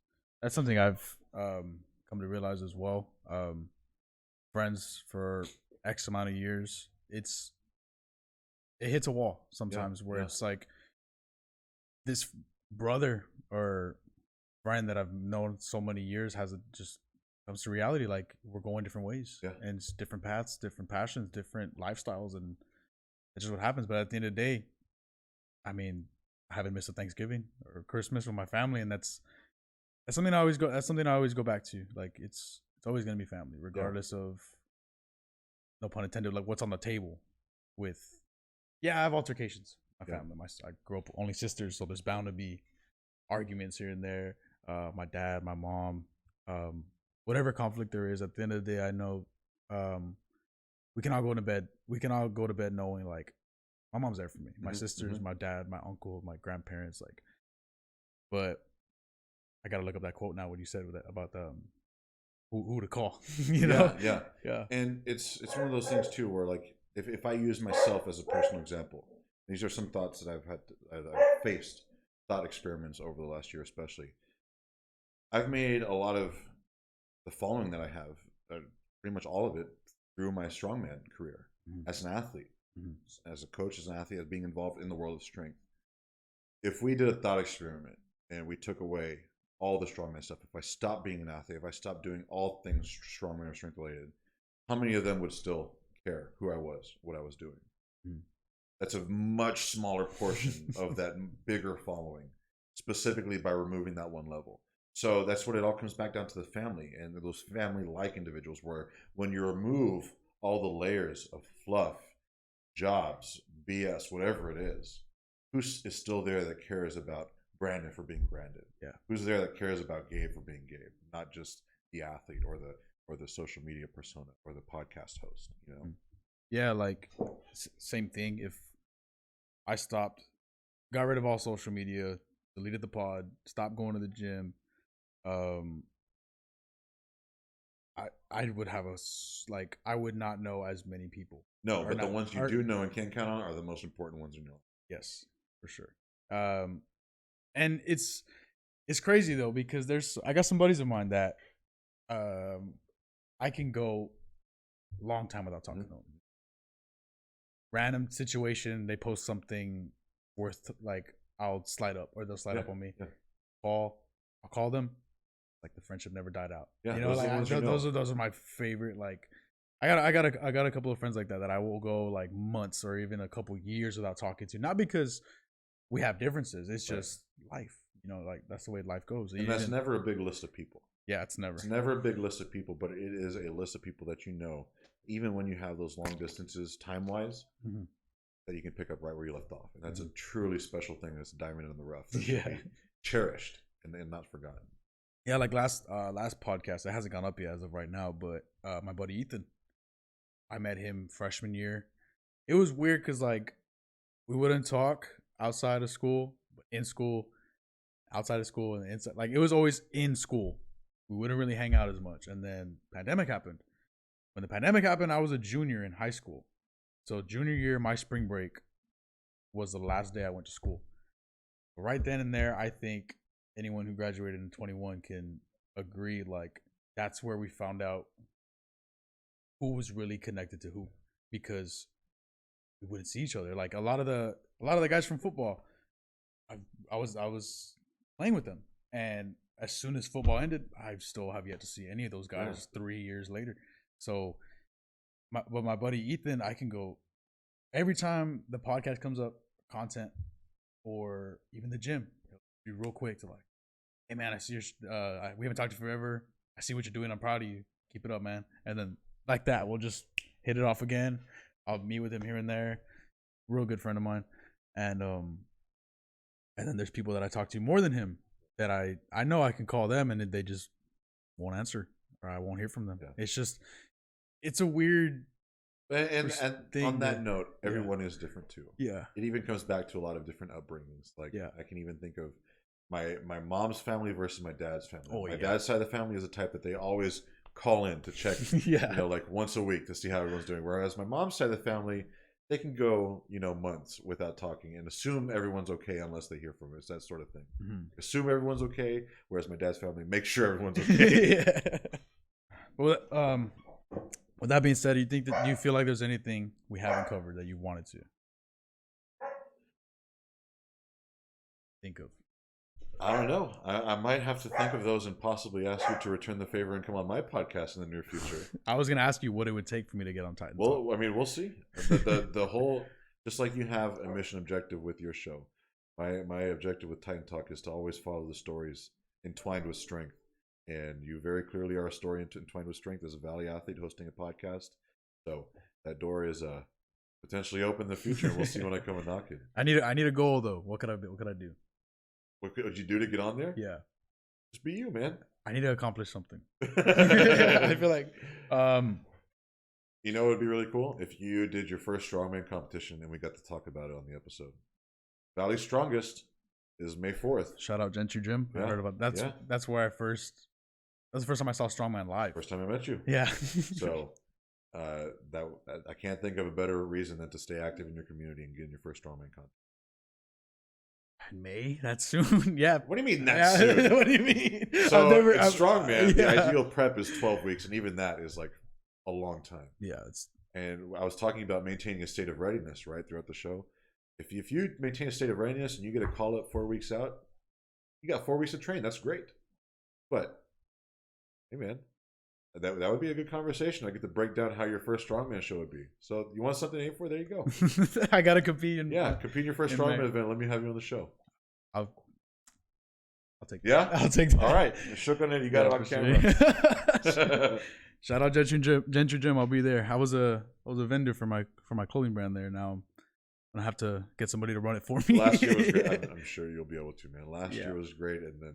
something I've come to realize as well. Friends for X amount of years, it hits a wall sometimes where it's like this brother or friend that I've known so many years just comes to reality, like we're going different ways, and it's different paths, different passions, different lifestyles, and it's just what happens. But at the end of the day, I mean, I haven't missed a Thanksgiving or Christmas with my family, and that's something I always go. That's something I always go back to. Like it's always gonna be family, regardless of, no pun intended, like what's on the table. With I have altercations. My family, I grew up only sisters, so there's bound to be arguments here and there. My dad, my mom, whatever conflict there is. At the end of the day, I know we can all go to bed. We can all go to bed knowing like my mom's there for me. My sisters, my dad, my uncle, my grandparents. Like, but I gotta look up that quote now. What you said with that about who to call. Yeah. And it's one of those things too, where like if I use myself as a personal example, these are some thoughts that I've faced, thought experiments over the last year, especially. I've made a lot of the following that I have, pretty much all of it, through my strongman career, as an athlete, as a coach, as an athlete, as being involved in the world of strength. If we did a thought experiment and we took away all the strongman stuff, if I stopped being an athlete, if I stopped doing all things strongman or strength related, how many of them would still care who I was, what I was doing? That's a much smaller portion of that bigger following, specifically by removing that one level. So that's what it all comes back down to, the family and those family-like individuals, where when you remove all the layers of fluff, jobs, BS, whatever it is, who is still there that cares about Brandon for being Brandon? Yeah. Who's there that cares about Gabe for being Gabe, not just the athlete or the social media persona or the podcast host, Yeah, like same thing. If I got rid of all social media, deleted the pod, stopped going to the gym, I would have I would not know as many people. No, but the ones you do know and can count on are the most important ones in your life. Yes, for sure. And it's crazy though, because I got some buddies of mine that I can go a long time without talking to them. Random situation, they post something worth, like, I'll slide up, or they'll slide up on me. I'll call them. like the friendship never died out. Yeah, You know, those are like the ones you know. those are my favorite. Like, I got a couple of friends like that I will go like months or even a couple years without talking to. Not because we have differences. It's Right. just life. You know, like that's the way life goes. And that's never a big list of people. Yeah, it's never. It's never a big list of people, but it is a list of people that you know, even when you have those long distances time-wise, Mhm. that you can pick up right where you left off. And that's Mhm. a truly special thing. That's a diamond in the rough. That Yeah. should be cherished and not forgotten. Yeah, like last podcast, it hasn't gone up yet as of right now, but my buddy Ethan, I met him freshman year. It was weird because like we wouldn't talk outside of school, but in school, outside of school, and inside. Like it was always in school. We wouldn't really hang out as much. And then pandemic happened. When the pandemic happened, I was a junior in high school. So junior year, my spring break was the last day I went to school. But right then and there, I think anyone who graduated in 21 can agree. Like that's where we found out who was really connected to who, because we wouldn't see each other. Like a lot of the guys from football, I was playing with them, and as soon as football ended, I still have yet to see any of those guys 3 years later. So, but my buddy Ethan, I can go every time the podcast comes up, content, or even the gym, be real quick to like, hey man, I see your, we haven't talked to you forever. I see what you're doing. I'm proud of you. Keep it up, man. And then like that, we'll just hit it off again. I'll meet with him here and there. Real good friend of mine, and then there's people that I talk to more than him that I know I can call them and they just won't answer or I won't hear from them. Yeah. It's a weird and thing on that note, everyone is different too. Yeah, it even comes back to a lot of different upbringings. Like I can even think of my mom's family versus my dad's family. My dad's side of the family is the type that they always call in to check, you know, like once a week to see how everyone's doing. Whereas my mom's side of the family, they can go, you know, months without talking and assume everyone's okay unless they hear from us. That sort of thing. Mm-hmm. Assume everyone's okay. Whereas my dad's family, make sure everyone's okay. Well, with that being said, do you feel like there's anything we haven't covered that you wanted to think of? I don't know. I might have to think of those and possibly ask you to return the favor and come on my podcast in the near future. I was going to ask you what it would take for me to get on Titan. Well, I mean, we'll see. The whole, just like you have a mission objective with your show, my objective with Titan Talk is to always follow the stories entwined with strength. And you very clearly are a story entwined with strength as a Valley athlete hosting a podcast. So that door is potentially open in the future. We'll see when I come and knock it. I need a goal though. What could I do? What could I do? What could you do to get on there? Yeah. Just be you, man. I need to accomplish something. I feel like you know, it would be really cool if you did your first Strongman competition and we got to talk about it on the episode. Valley's Strongest is May 4th. Shout out Gentry Gym. I heard about that. That's where that's the first time I saw Strongman live. First time I met you. Yeah. So that I can't think of a better reason than to stay active in your community and get in your first Strongman contest. May? That's soon? Yeah. What do you mean that's soon? What do you mean? So Strongman, the ideal prep is 12 weeks, and even that is like a long time. Yeah. And I was talking about maintaining a state of readiness, right, throughout the show. If you maintain a state of readiness and you get a call up 4 weeks out, you got 4 weeks to train. That's great. But, hey, man, that would be a good conversation. I get to break down how your first Strongman show would be. So you want something to aim for? There you go. I got to compete. Compete in your first Strongman event. Let me have you on the show. I'll take that. Yeah? I'll take that. All right. You shook on it. You got it on camera. Shout out Gentry Gym. I'll be there. I was a vendor for my clothing brand there. Now I'm gonna have to get somebody to run it for me. Last year was great. I'm sure you'll be able to, man. Last year was great, and then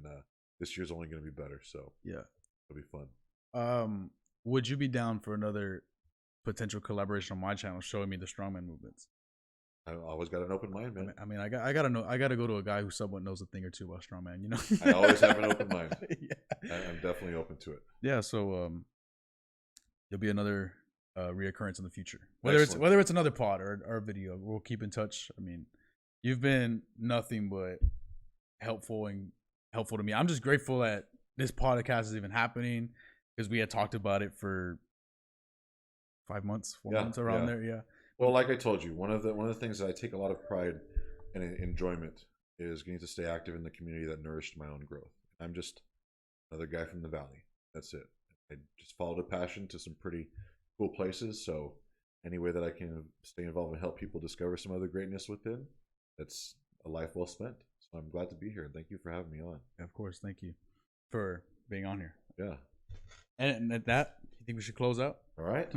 this year's only going to be better. So yeah, it'll be fun. Would you be down for another potential collaboration on my channel, showing me the Strongman movements? I always got an open mind, man. I mean, I gotta go to a guy who somewhat knows a thing or two about Strongman. You know, I always have an open mind. Yeah, I'm definitely open to it. Yeah, so there'll be another reoccurrence in the future. Whether it's another pod or a video, we'll keep in touch. I mean, you've been nothing but helpful to me. I'm just grateful that this podcast is even happening because we had talked about it for 4 months around there. Yeah. Well, like I told you, one of the things that I take a lot of pride and enjoyment is getting to stay active in the community that nourished my own growth. another guy from the Valley. That's it. I just followed a passion to some pretty cool places. So any way that I can stay involved and help people discover some other greatness within, that's a life well spent. So I'm glad to be here. Thank you for having me on. Of course, thank you for being on here. Yeah. And at that, you think we should close out? All right.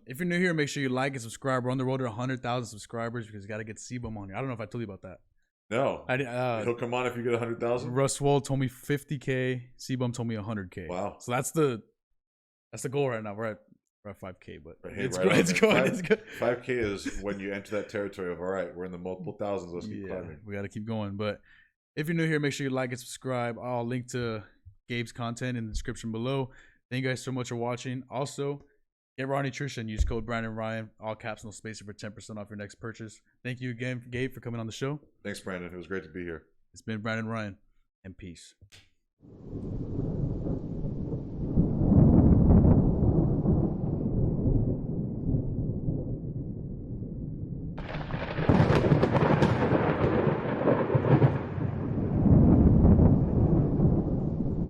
If you're new here, make sure you like and subscribe. We're on the road to 100,000 subscribers because you got to get C-Bum on here. I don't know if I told you about that. No. He'll come on if you get 100,000. Russ Wold told me 50K. C-Bum told me 100K. Wow. So that's the goal right now. We're at 5K, but Hey, it's right good. It's good. It's good. 5K is when you enter that territory of, all right, we're in the multiple thousands. Let's keep climbing. We got to keep going. But if you're new here, make sure you like and subscribe. I'll link to Gabe's content in the description below. Thank you guys so much for watching. Also, get Raw Nutrition. Use code Brandon Ryan, all caps, no spaces, for 10% off your next purchase. Thank you again, Gabe, for coming on the show. Thanks, Brandon. It was great to be here. It's been Brandon Ryan, and peace.